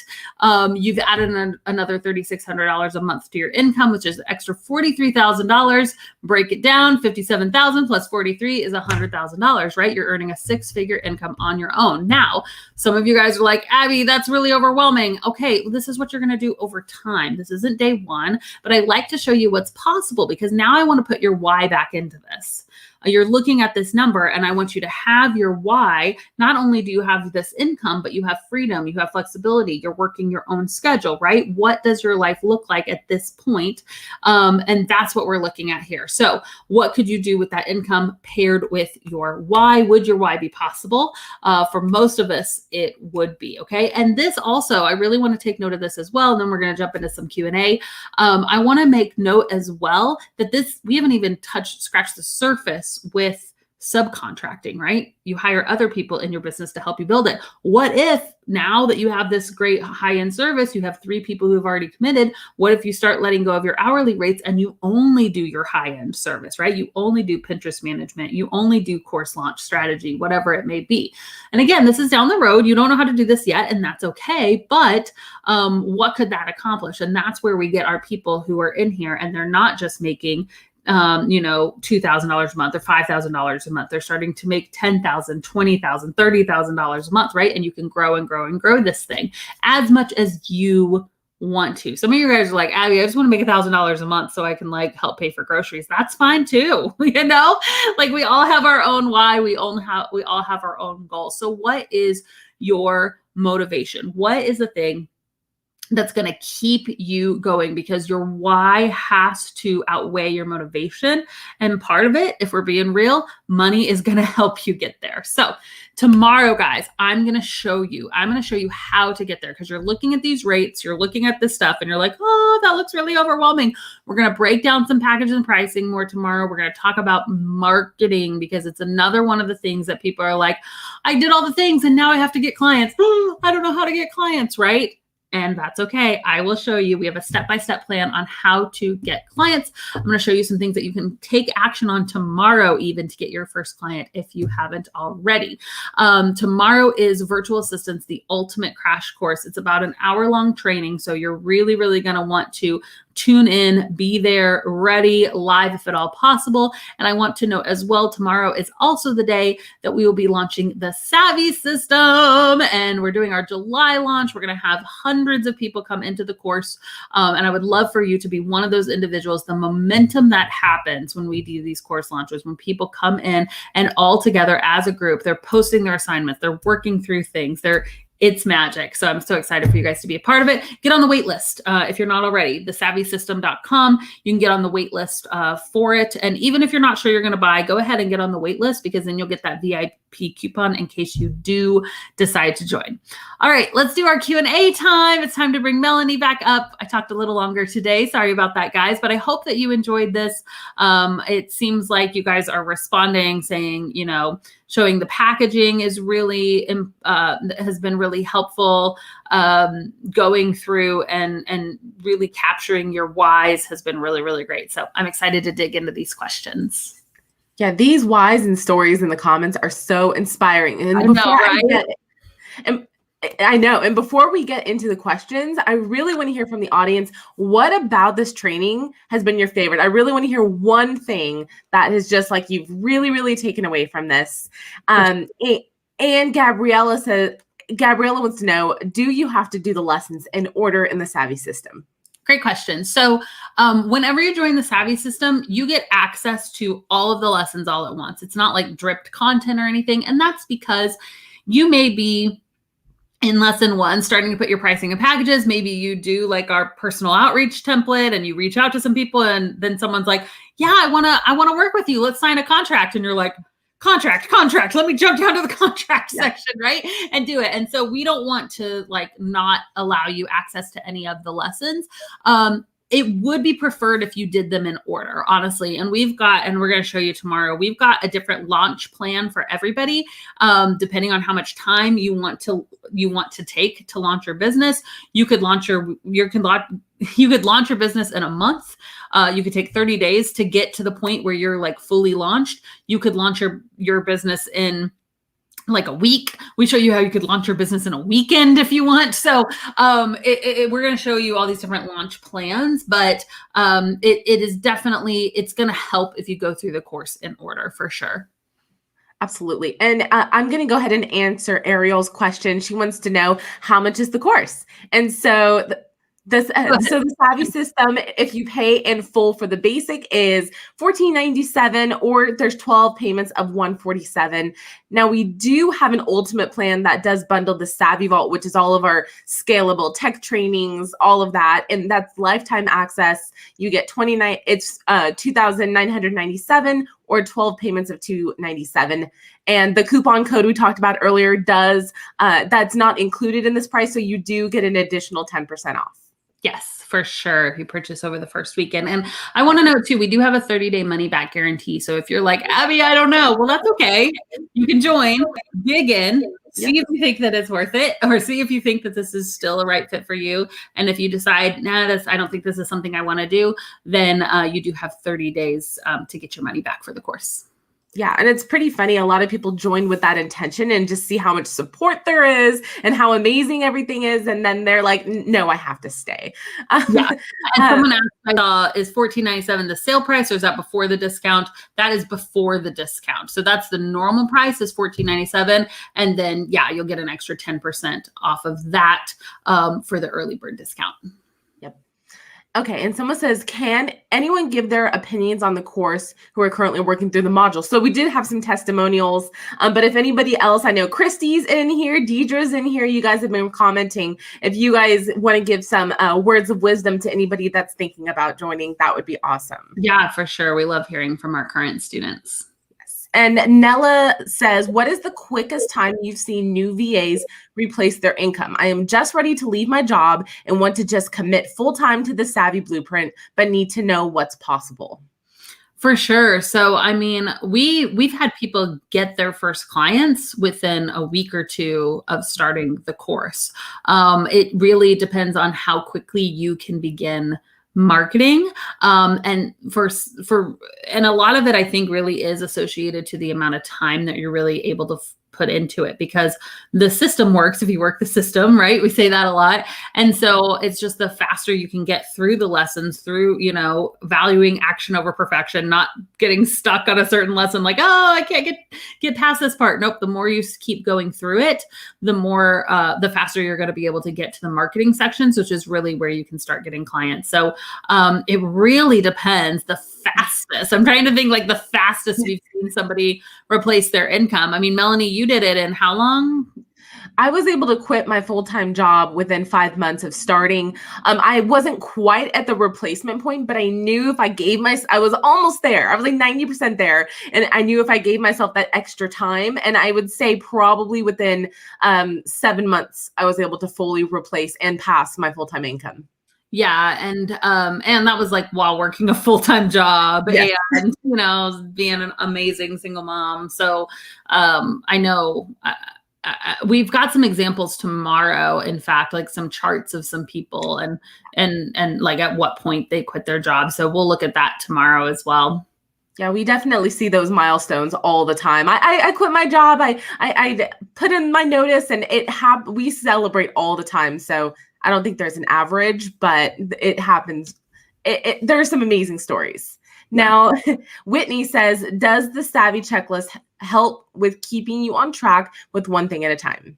you've added another $3,600 a month to your income, which is an extra $43,000. Break it down. 57,000 plus 43 is $100,000, right? You're earning a 6-figure income on your own. Now, some of you guys are like, Abby, that's really overwhelming. Okay, well, this is what you're going to do over time. This isn't day one, but I like to show you what's possible, because now I want to put your why back into this. You're looking at this number, and I want you to have your why. Not only do you have this income, but you have freedom, you have flexibility, you're working your own schedule, right? What does your life look like at this point? And that's what we're looking at here. So what could you do with that income paired with your why? Would your why be possible? For most of us, it would be, okay? And this also, I really want to take note of this as well, and then we're going to jump into some Q&A. I want to make note as well that we haven't even scratched the surface with subcontracting, right? You hire other people in your business to help you build it. What if now that you have this great high-end service, you have 3 people who've already committed? What if you start letting go of your hourly rates and you only do your high-end service, right? You only do Pinterest management, you only do course launch strategy, whatever it may be. And again, this is down the road. You don't know how to do this yet, and that's okay. But what could that accomplish? And that's where we get our people who are in here, and they're not just making $2,000 a month or $5,000 a month. They're starting to make $10,000, $20,000, $30,000 a month, right? And you can grow and grow and grow this thing as much as you want to. Some of you guys are like, Abby, I just want to make $1,000 a month so I can help pay for groceries. That's fine too. We all have our own why. We all have our own goals. So what is your motivation? What is the thing that's going to keep you going? Because your why has to outweigh your motivation. And part of it, if we're being real, money is going to help you get there. So tomorrow, guys, I'm going to show you how to get there, because you're looking at these rates, you're looking at this stuff, and you're like, oh, that looks really overwhelming. We're going to break down some packages and pricing more tomorrow. We're going to talk about marketing, because it's another one of the things that people are like, I did all the things and now I have to get clients. Oh, I don't know how to get clients, right? And that's okay. I will show you. We have a step-by-step plan on how to get clients. I'm going to show you some things that you can take action on tomorrow, even to get your first client if you haven't already. Tomorrow is Virtual Assistants, the ultimate crash course. It's about an hour-long training. So you're really, really going to want to tune in, be there, ready, live if at all possible. And I want to note as well, tomorrow is also the day that we will be launching the Savvy system. And we're doing our July launch. We're going to have hundreds of people come into the course. And I would love for you to be one of those individuals. The momentum that happens when we do these course launches, when people come in and all together as a group, they're posting their assignments, they're working through things, it's magic. So I'm so excited for you guys to be a part of it. Get on the wait list if you're not already, thesavvysystem.com. You can get on the wait list for it. And even if you're not sure you're going to buy, go ahead and get on the wait list, because then you'll get that VIP coupon in case you do decide to join. All right, let's do our Q&A time. It's time to bring Melanie back up. I talked a little longer today. Sorry about that, guys, but I hope that you enjoyed this. It seems like you guys are responding, saying, showing the packaging is really, has been really helpful. Going through and really capturing your whys has been really, really great. So I'm excited to dig into these questions. Yeah, these whys and stories in the comments are so inspiring. And I know, right? I know. And before we get into the questions, I really want to hear from the audience. What about this training has been your favorite? I really want to hear one thing that is just like you've really, really taken away from this. And Gabriella wants to know, do you have to do the lessons in order in the Savvy system? Great question. So whenever you join the Savvy system, you get access to all of the lessons all at once. It's not like dripped content or anything. And that's because you may be in lesson 1, starting to put your pricing and packages. Maybe you do like our personal outreach template and you reach out to some people and then someone's like, yeah, I want to work with you. Let's sign a contract. And you're like, contract. Let me jump down to the contract section, right? And do it. And so we don't want to like not allow you access to any of the lessons. It would be preferred if you did them in order, honestly. And we're going to show you tomorrow, we've got a different launch plan for everybody, depending on how much time you want to take to launch your business. You could launch your business in a month. You could take 30 days to get to the point where you're like fully launched. You could launch your business in like a week. We show you how you could launch your business in a weekend if you want. So we're going to show you all these different launch plans, but it is definitely, it's going to help if you go through the course in order for sure. Absolutely. And I'm going to go ahead and answer Ariel's question. She wants to know, how much is the course? And so the Savvy system, if you pay in full for the basic, is $14.97, or there's 12 payments of $147. Now we do have an ultimate plan that does bundle the Savvy Vault, which is all of our scalable tech trainings, all of that, and that's lifetime access. You get $2,997 or 12 payments of $297. And the coupon code we talked about earlier that's not included in this price, so you do get an additional 10% off. Yes, for sure. If you purchase over the first weekend. And I want to know too, we do have a 30-day money back guarantee. So if you're like, Abby, I don't know, well, that's okay. You can join, dig in, see if you think that it's worth it, or see if you think that this is still a right fit for you. And if you decide, I don't think this is something I want to do, then you do have 30 days to get your money back for the course. Yeah. And it's pretty funny. A lot of people join with that intention and just see how much support there is and how amazing everything is. And then they're like, no, I have to stay. Yeah. And someone asked, is $14.97 the sale price, or is that before the discount? That is before the discount. So that's the normal price is $14.97. And then, you'll get an extra 10% off of that for the early bird discount. Okay, and someone says, can anyone give their opinions on the course who are currently working through the module? So we did have some testimonials, but if anybody else, I know Christy's in here, Deidre's in here, you guys have been commenting. If you guys want to give some words of wisdom to anybody that's thinking about joining, that would be awesome. Yeah, for sure. We love hearing from our current students. And Nella says, what is the quickest time you've seen new VAs replace their income? I am just ready to leave my job and want to just commit full time to the Savvy Blueprint, but need to know what's possible. For sure. So, I mean, we've had people get their first clients within a week or two of starting the course. It really depends on how quickly you can begin marketing. And and a lot of it, I think, really is associated to the amount of time that you're really able to put into it, because the system works if you work the system, right? We say that a lot. And so it's just the faster you can get through the lessons, through, valuing action over perfection, not getting stuck on a certain lesson, like, oh, I can't get past this part. Nope. The more you keep going through it, the more, the faster you're going to be able to get to the marketing sections, which is really where you can start getting clients. So it really depends. The fastest, I'm trying to think like the fastest we've seen somebody replace their income. I mean, Melanie, you did it in how long? I was able to quit my full-time job within 5 months of starting. I wasn't quite at the replacement point, but I knew if I was almost there. I was like 90% there. And I knew if I gave myself that extra time, and I would say probably within 7 months, I was able to fully replace and pass my full-time income. Yeah. And that was like while working a full-time job, yes, and, being an amazing single mom. So I know we've got some examples tomorrow, in fact, like some charts of some people and like at what point they quit their job. So we'll look at that tomorrow as well. Yeah, we definitely see those milestones all the time. I quit my job. I put in my notice, and we celebrate all the time. So I don't think there's an average, but it happens. There are some amazing stories. Yeah. Now, Whitney says, does the Savvy checklist help with keeping you on track with one thing at a time?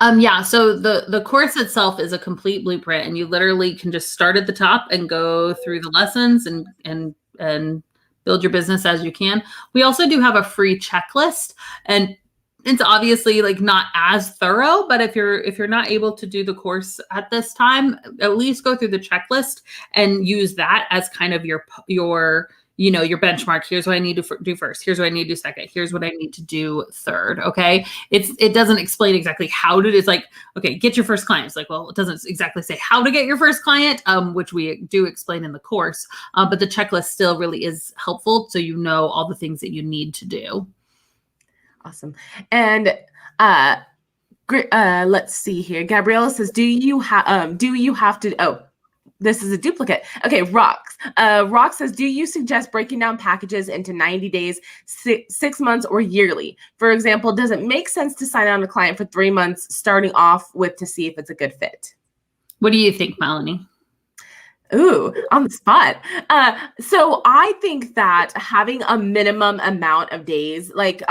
Yeah. So the course itself is a complete blueprint, and you literally can just start at the top and go through the lessons and build your business as you can. We also do have a free checklist, and it's obviously like not as thorough, but if you're not able to do the course at this time, at least go through the checklist and use that as kind of your your benchmark. Here's what I need to do first. Here's what I need to do second. Here's what I need to do third. Okay. It doesn't explain exactly how to, it's like, okay, get your first client. It's like, well, it doesn't exactly say how to get your first client, which we do explain in the course. But the checklist still really is helpful. So you know all the things that you need to do. Awesome. And let's see here. Gabriella says, do you have to, oh, this is a duplicate. Okay, Rox. Rox says, do you suggest breaking down packages into 90 days, 6 months, or yearly? For example, does it make sense to sign on a client for 3 months, starting off with to see if it's a good fit? What do you think, Melanie? Ooh, on the spot. So I think that having a minimum amount of days, like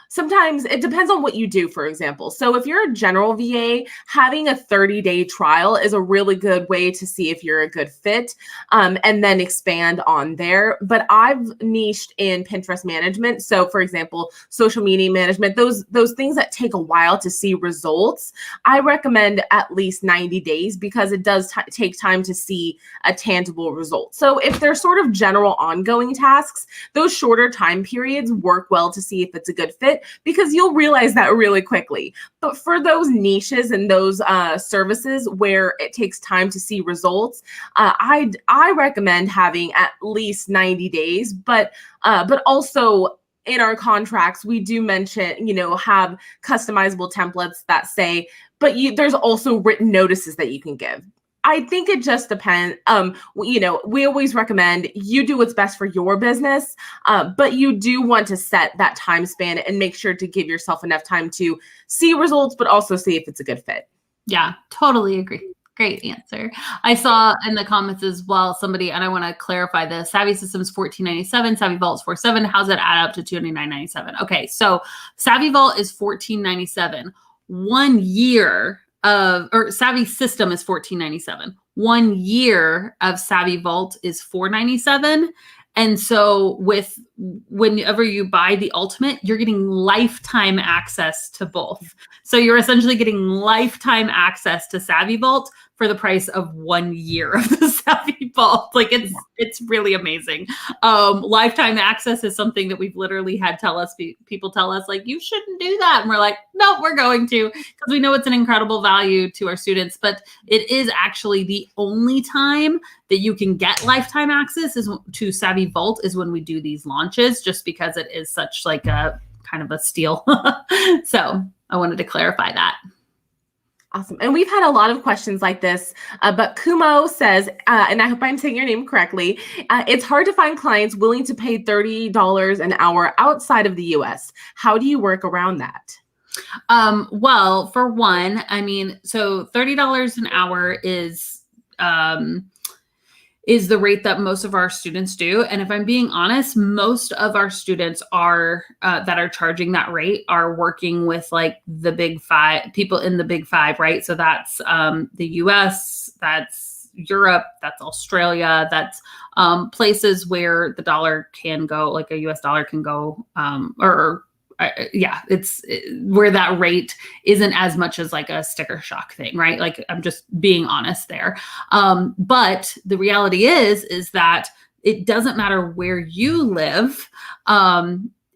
sometimes it depends on what you do, for example. So if you're a general VA, having a 30-day trial is a really good way to see if you're a good fit, and then expand on there. But I've niched in Pinterest management. So for example, social media management, those things that take a while to see results, I recommend at least 90 days because it does take time to see a tangible result. So if they're sort of general ongoing tasks, those shorter time periods work well to see if it's a good fit, because you'll realize that really quickly. But for those niches and those services where it takes time to see results, I recommend having at least 90 days. But also in our contracts, we do mention, have customizable templates that say, but there's also written notices that you can give. I think it just depends. We always recommend you do what's best for your business, but you do want to set that time span and make sure to give yourself enough time to see results, but also see if it's a good fit. Yeah, totally agree. Great answer. I saw in the comments as well, somebody, and I want to clarify this, Savvy Systems $14.97, Savvy Vault's $4.7. How's that add up to $29.97? Okay, so Savvy Vault is $14.97. 1 year or Savvy System is $14.97. 1 year of Savvy Vault is $4.97. And so whenever you buy the Ultimate, you're getting lifetime access to both. So you're essentially getting lifetime access to Savvy Vault for the price of 1 year of the Savvy Vault. Like it's really amazing. Lifetime access is something that we've literally had people tell us like, you shouldn't do that. And we're like, no, we're going to, because we know it's an incredible value to our students, but it is actually the only time that you can get lifetime access to Savvy Vault is when we do these launches, just because it is such like a kind of a steal. So I wanted to clarify that. Awesome. And we've had a lot of questions like this, but Kumo says, and I hope I'm saying your name correctly, it's hard to find clients willing to pay $30 an hour outside of the US. How do you work around that? Well, for one, I mean, so $30 an hour is the rate that most of our students do. And if I'm being honest, most of our students that are charging that rate are working with like the big five, people in the big five, right? So that's the US, that's Europe, that's Australia, that's places where the dollar can go, like a US dollar can go, it's where that rate isn't as much as like a sticker shock thing, right? Like I'm just being honest there. But the reality is that it doesn't matter where you live.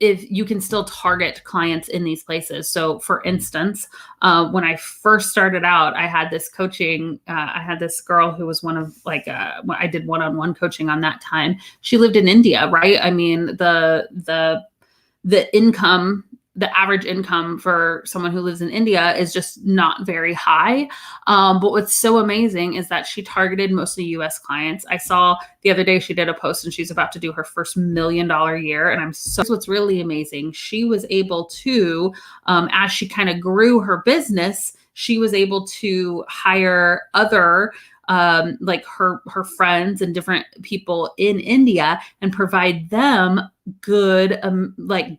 If you can still target clients in these places. So for instance, when I first started out, I had this coaching, I had this girl who was one of like, I did one-on-one coaching on that time. She lived in India, right? I mean, the income the average income for someone who lives in India is just not very high. But what's so amazing is that she targeted mostly US clients. I saw the other day she did a post and she's about to do her first $1 million year. And what's really amazing. She was able to, as she kind of grew her business, she was able to hire other like her friends and different people in India and provide them good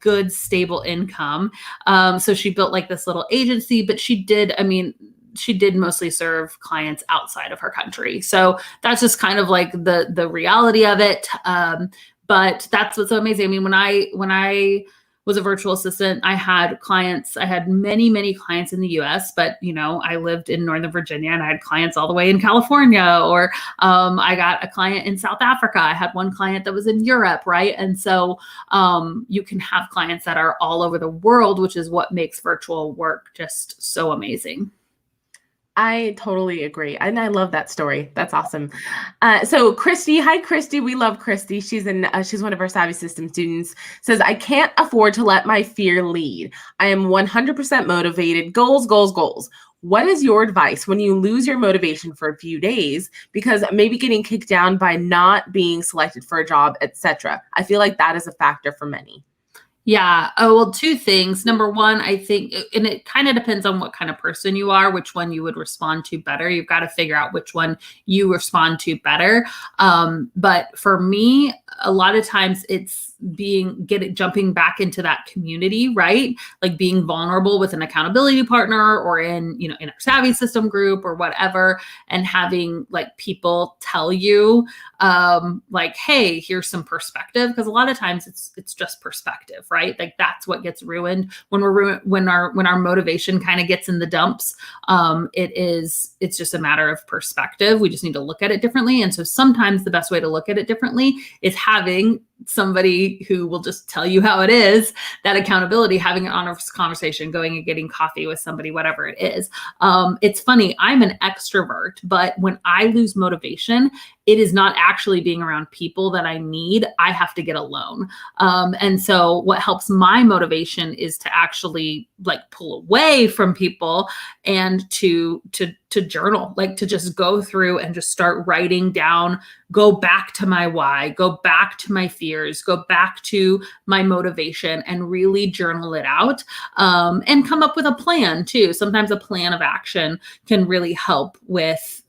good stable income. So she built like this little agency, but she did mostly serve clients outside of her country. So that's just kind of like the reality of it. But that's what's so amazing. I mean, when I was a virtual assistant, I had many clients in the US, but I lived in Northern Virginia and I had clients all the way in California, or I got a client in South Africa. I had one client that was in Europe, right? And so you can have clients that are all over the world, which is what makes virtual work just so amazing. I totally agree. And I love that story. That's awesome. So Christy, hi, Christy. We love Christy. She's one of our Savvy System students. Says, I can't afford to let my fear lead. I am 100% motivated. Goals, goals, goals. What is your advice when you lose your motivation for a few days because maybe getting kicked down by not being selected for a job, etc.? I feel like that is a factor for many. Yeah. Oh, well, two things. Number one, I think, and it kind of depends on what kind of person you are, which one you would respond to better. You've got to figure out which one you respond to better. But for me, a lot of times it's jumping back into that community, right? Like being vulnerable with an accountability partner or in our Savvy System group or whatever, and having like people tell you, like, hey, here's some perspective. Because a lot of times it's just perspective, right? Like that's what gets ruined when our motivation kind of gets in the dumps. It's just a matter of perspective. We just need to look at it differently. And so sometimes the best way to look at it differently is having somebody who will just tell you how it is, that accountability, having an honest conversation, going and getting coffee with somebody, whatever it is. It's funny, I'm an extrovert, but when I lose motivation, it is not actually being around people that I need. I have to get alone. And so what helps my motivation is to actually like pull away from people and to journal, like to just go through and just start writing down, go back to my why, go back to my fears, go back to my motivation and really journal it out, and come up with a plan too. Sometimes a plan of action can really help with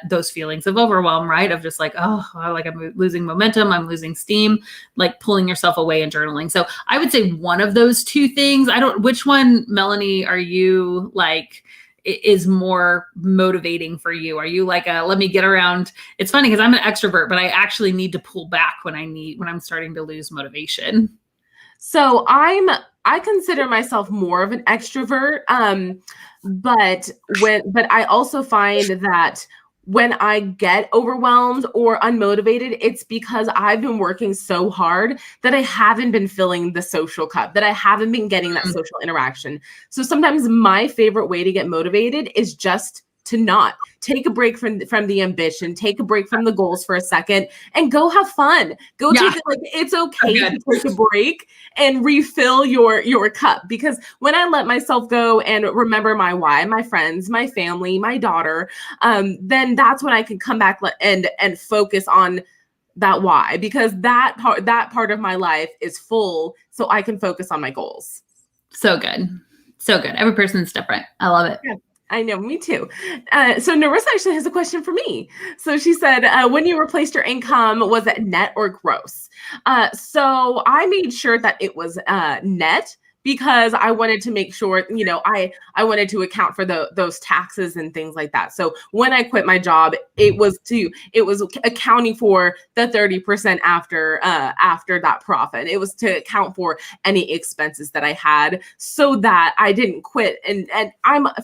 those feelings of overwhelm, right? Of just like, oh, like I'm losing momentum, I'm losing steam, like pulling yourself away and journaling. So I would say one of those two things. Which one, Melanie, are you like, is more motivating for you? Are you like let me get around? It's funny because I'm an extrovert, but I actually need to pull back when I'm starting to lose motivation. So I consider myself more of an extrovert. But I also find that when I get overwhelmed or unmotivated, it's because I've been working so hard that I haven't been filling the social cup, that I haven't been getting that social interaction. So sometimes my favorite way to get motivated is just to not take a break from the ambition, take a break from the goals for a second and go have fun. Take it, like it's okay to take a break and refill your cup. Because when I let myself go and remember my why, my friends, my family, my daughter, then that's when I can come back and focus on that why, because that part of my life is full, so I can focus on my goals. So good. So good. Every person's different. I love it. Yeah. I know, me too. So Narissa actually has a question for me. So she said, when you replaced your income, was it net or gross? So I made sure that it was net, because I wanted to make sure, I wanted to account for those taxes and things like that. So when I quit my job, it was accounting for the 30% after that profit. It was to account for any expenses that I had, so that I didn't quit. And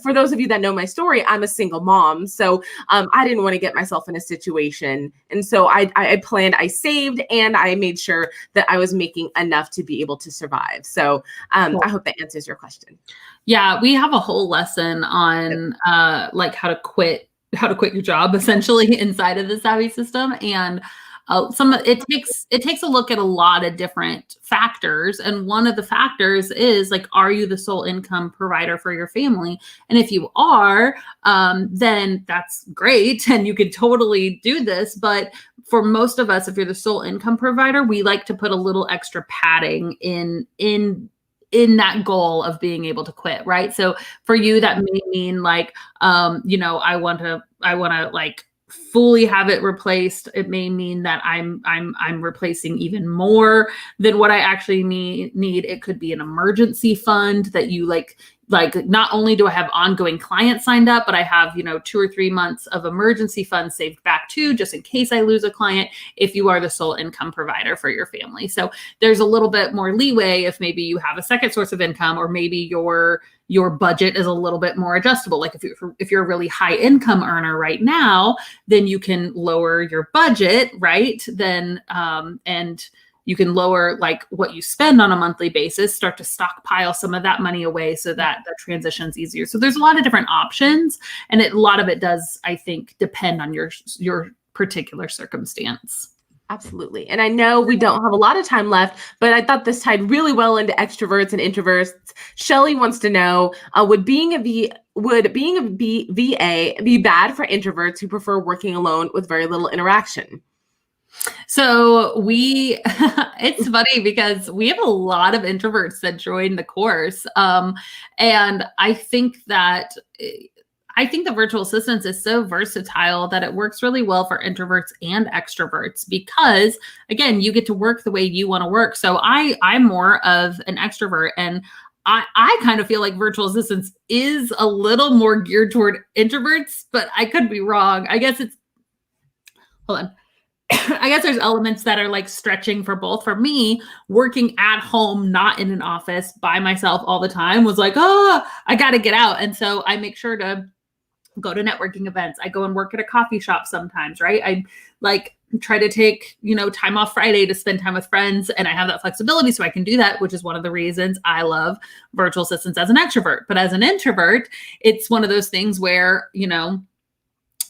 for those of you that know my story, I'm a single mom. So I didn't want to get myself in a situation. And so I planned, I saved, and I made sure that I was making enough to be able to survive. So I hope that answers your question. Yeah, we have a whole lesson on like how to quit your job essentially inside of the Savvy System. And it takes a look at a lot of different factors, and one of the factors is like, are you the sole income provider for your family? And if you are, then that's great, and you could totally do this. But for most of us, if you're the sole income provider, we like to put a little extra padding in that goal of being able to quit, right? So for you, that may mean like, I want to like fully have it replaced. It may mean that I'm replacing even more than what I actually need. It could be an emergency fund that you like not only do I have ongoing clients signed up, but I have, 2 or 3 months of emergency funds saved back too, just in case I lose a client, if you are the sole income provider for your family. So there's a little bit more leeway if maybe you have a second source of income, or maybe your budget is a little bit more adjustable. Like if you're a really high income earner right now, then you can lower your budget, right? Then, and you can lower like what you spend on a monthly basis, start to stockpile some of that money away so that the transition's easier. So there's a lot of different options, and a lot of it does, I think, depend on your particular circumstance. Absolutely. And I know we don't have a lot of time left, but I thought this tied really well into extroverts and introverts. Shelly wants to know, would being a VA be bad for introverts who prefer working alone with very little interaction? So it's funny because we have a lot of introverts that join the course. And I think the virtual assistants is so versatile that it works really well for introverts and extroverts, because again, you get to work the way you want to work. So I'm more of an extrovert, and I kind of feel like virtual assistants is a little more geared toward introverts, but I could be wrong. Hold on. I guess there's elements that are like stretching for both. For me, working at home, not in an office by myself all the time, was like, oh, I got to get out. And so I make sure to go to networking events. I go and work at a coffee shop sometimes, right? I like try to take, time off Friday to spend time with friends, and I have that flexibility so I can do that, which is one of the reasons I love virtual assistants as an extrovert. But as an introvert, it's one of those things where,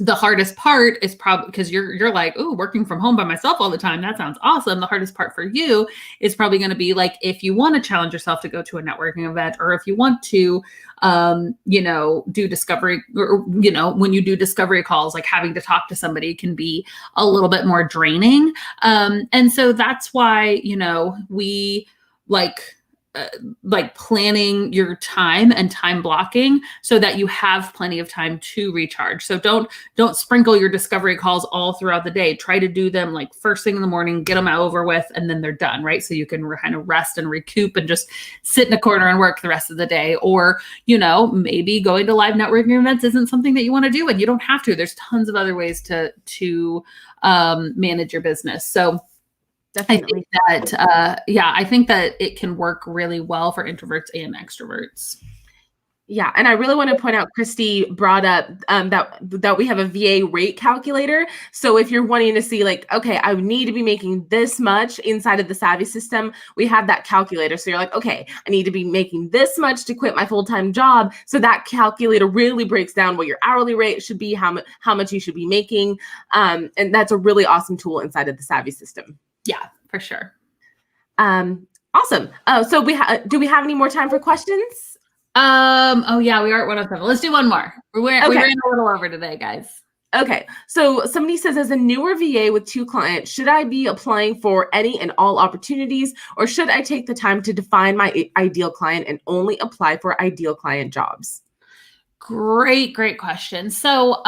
the hardest part is probably because you're like, oh, working from home by myself all the time, that sounds awesome. The hardest part for you is probably going to be like, if you want to challenge yourself to go to a networking event, or if you want to, do discovery, or, when you do discovery calls, like having to talk to somebody can be a little bit more draining. And so that's why, we like planning your time and time blocking so that you have plenty of time to recharge. So don't sprinkle your discovery calls all throughout the day. Try to do them like first thing in the morning, get them over with, and then they're done, right? So you can kind of rest and recoup and just sit in a corner and work the rest of the day. Or, maybe going to live networking events isn't something that you want to do, and you don't have to. There's tons of other ways to manage your business. So definitely. I think that it can work really well for introverts and extroverts. Yeah. And I really want to point out, Christy brought up that we have a VA rate calculator. So if you're wanting to see like, okay, I need to be making this much inside of the Savvy system, we have that calculator. So you're like, okay, I need to be making this much to quit my full-time job. So that calculator really breaks down what your hourly rate should be, how much you should be making. And that's a really awesome tool inside of the Savvy system. Yeah, for sure. Awesome. So do we have any more time for questions? Oh yeah, we are at 107. Let's do one more. We ran a little over today, guys. Okay. So somebody says, as a newer VA with 2 clients, should I be applying for any and all opportunities, or should I take the time to define my ideal client and only apply for ideal client jobs? Great question. So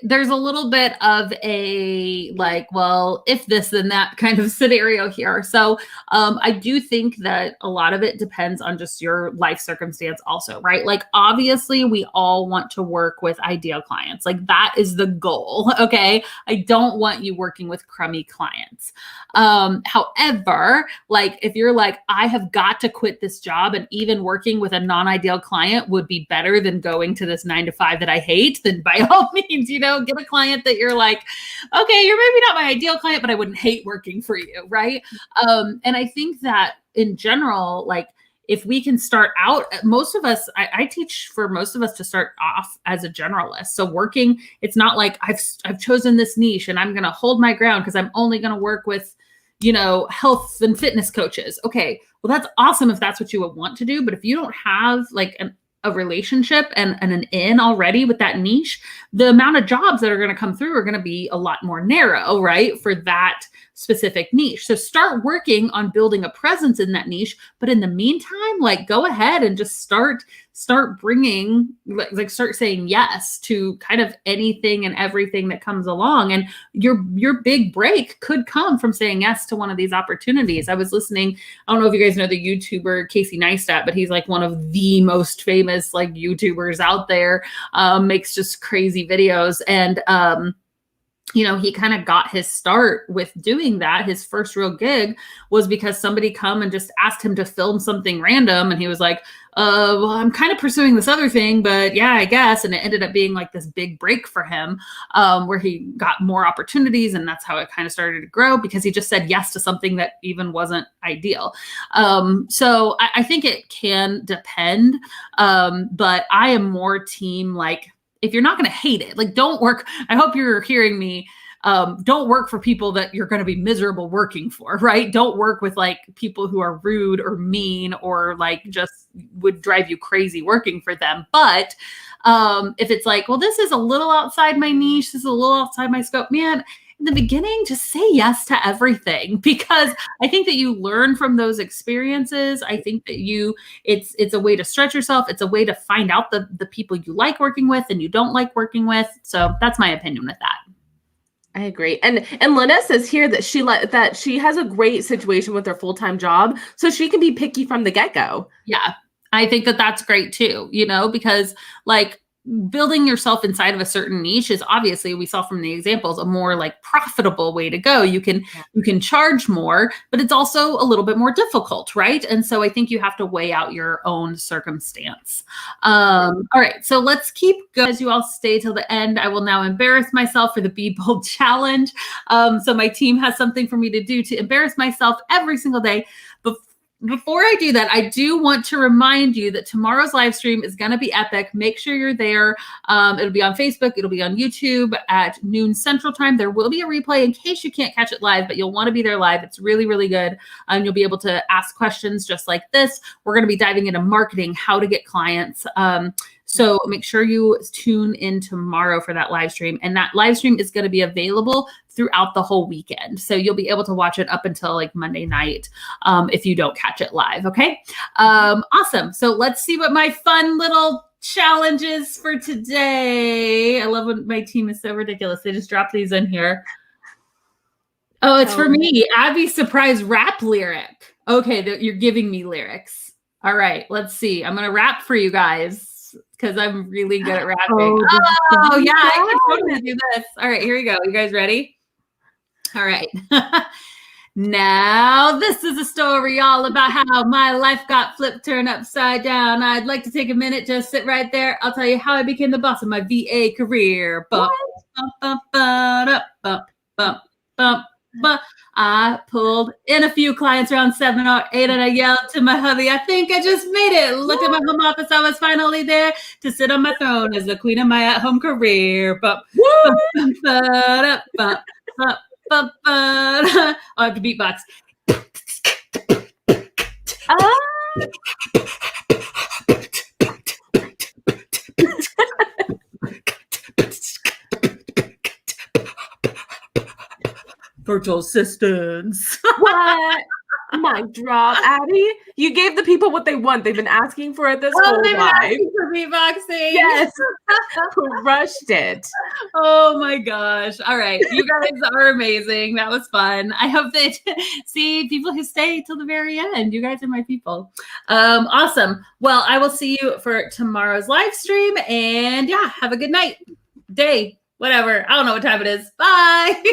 there's a little bit of a like, well, if this, then that kind of scenario here. So I do think that a lot of it depends on just your life circumstance also, right? Like, obviously, we all want to work with ideal clients. Like, that is the goal, okay? I don't want you working with crummy clients. However, like, if you're like, I have got to quit this job, and even working with a non-ideal client would be better than going to this 9-to-5 that I hate, then by all means, get a client that you're like, okay, you're maybe not my ideal client, but I wouldn't hate working for you, right? And I think that in general, like, if we can start out, most of us, I teach for most of us to start off as a generalist. So working, it's not like I've chosen this niche and I'm going to hold my ground because I'm only going to work with, health and fitness coaches. Okay. Well, that's awesome if that's what you would want to do. But if you don't have like a relationship and an in already with that niche, the amount of jobs that are going to come through are going to be a lot more narrow, right? For that specific niche. So start working on building a presence in that niche. But in the meantime, like go ahead and just start bringing, like start saying yes to kind of anything and everything that comes along. And your big break could come from saying yes to one of these opportunities. I was listening, I don't know if you guys know the YouTuber Casey Neistat, but he's like one of the most famous like YouTubers out there, makes just crazy videos. And, he kind of got his start with doing that. His first real gig was because somebody come and just asked him to film something random. And he was like, well, I'm kind of pursuing this other thing, but yeah, I guess. And it ended up being like this big break for him, where he got more opportunities. And that's how it kind of started to grow because he just said yes to something that even wasn't ideal. So I think it can depend. But I am more team, like, if you're not going to hate it, like don't work. I hope you're hearing me. Don't work for people that you're going to be miserable working for, right? Don't work with like people who are rude or mean or like just would drive you crazy working for them. But if it's like, well, this is a little outside my niche, this is a little outside my scope, man, in the beginning, just say yes to everything, because I think that you learn from those experiences. I think that it's a way to stretch yourself. It's a way to find out the people you like working with and you don't like working with. So that's my opinion with that. I agree. And Lynette says here that she has a great situation with her full-time job, so she can be picky from the get-go. Yeah. I think that that's great too, because like building yourself inside of a certain niche is obviously, we saw from the examples, a more like profitable way to go. You can charge more, but it's also a little bit more difficult, right? And so I think you have to weigh out your own circumstance. All right, so let's keep going. As you all stay till the end, I will now embarrass myself for the Be Bold challenge. So my team has something for me to do to embarrass myself every single day. Before I do that, I do want to remind you that tomorrow's live stream is going to be epic. Make sure you're there. It'll be on Facebook. It'll be on YouTube at noon Central Time. There will be a replay in case you can't catch it live, but you'll want to be there live. It's really, really good. You'll be able to ask questions just like this. We're going to be diving into marketing, how to get clients. So make sure you tune in tomorrow for that live stream. And that live stream is going to be available throughout the whole weekend. So you'll be able to watch it up until like Monday night if you don't catch it live. Okay. Awesome. So let's see what my fun little challenge is for today. I love when my team is so ridiculous. They just drop these in here. Oh, it's for me. Abby's surprise rap lyric. Okay. You're giving me lyrics. All right. Let's see. I'm going to rap for you guys, because I'm really good at rapping. Oh yeah, I can totally do this. All right, here we go. You guys ready? All right. Now, this is a story all about how my life got flipped, turned upside down. I'd like to take a minute, just sit right there. I'll tell you how I became the boss of my VA career. Bump, bump, bump, bump, bump, bump, bump, bump. I pulled in a few clients around 7 or 8 and I yelled to my hubby, I think I just made it. Looked at my home office. I was finally there to sit on my throne as the queen of my at-home career. Bump, bump, bump, bump, bump, bump, bump, bump. I have to beatbox. Virtual assistants. What? Mic drop, Abby. You gave the people what they want. They've been asking for it this whole live. For beatboxing. Yes. Crushed it. Oh my gosh. All right. You guys are amazing. That was fun. I hope that see people who stay till the very end. You guys are my people. Awesome. Well, I will see you for tomorrow's live stream. And yeah, have a good night, day, whatever. I don't know what time it is. Bye.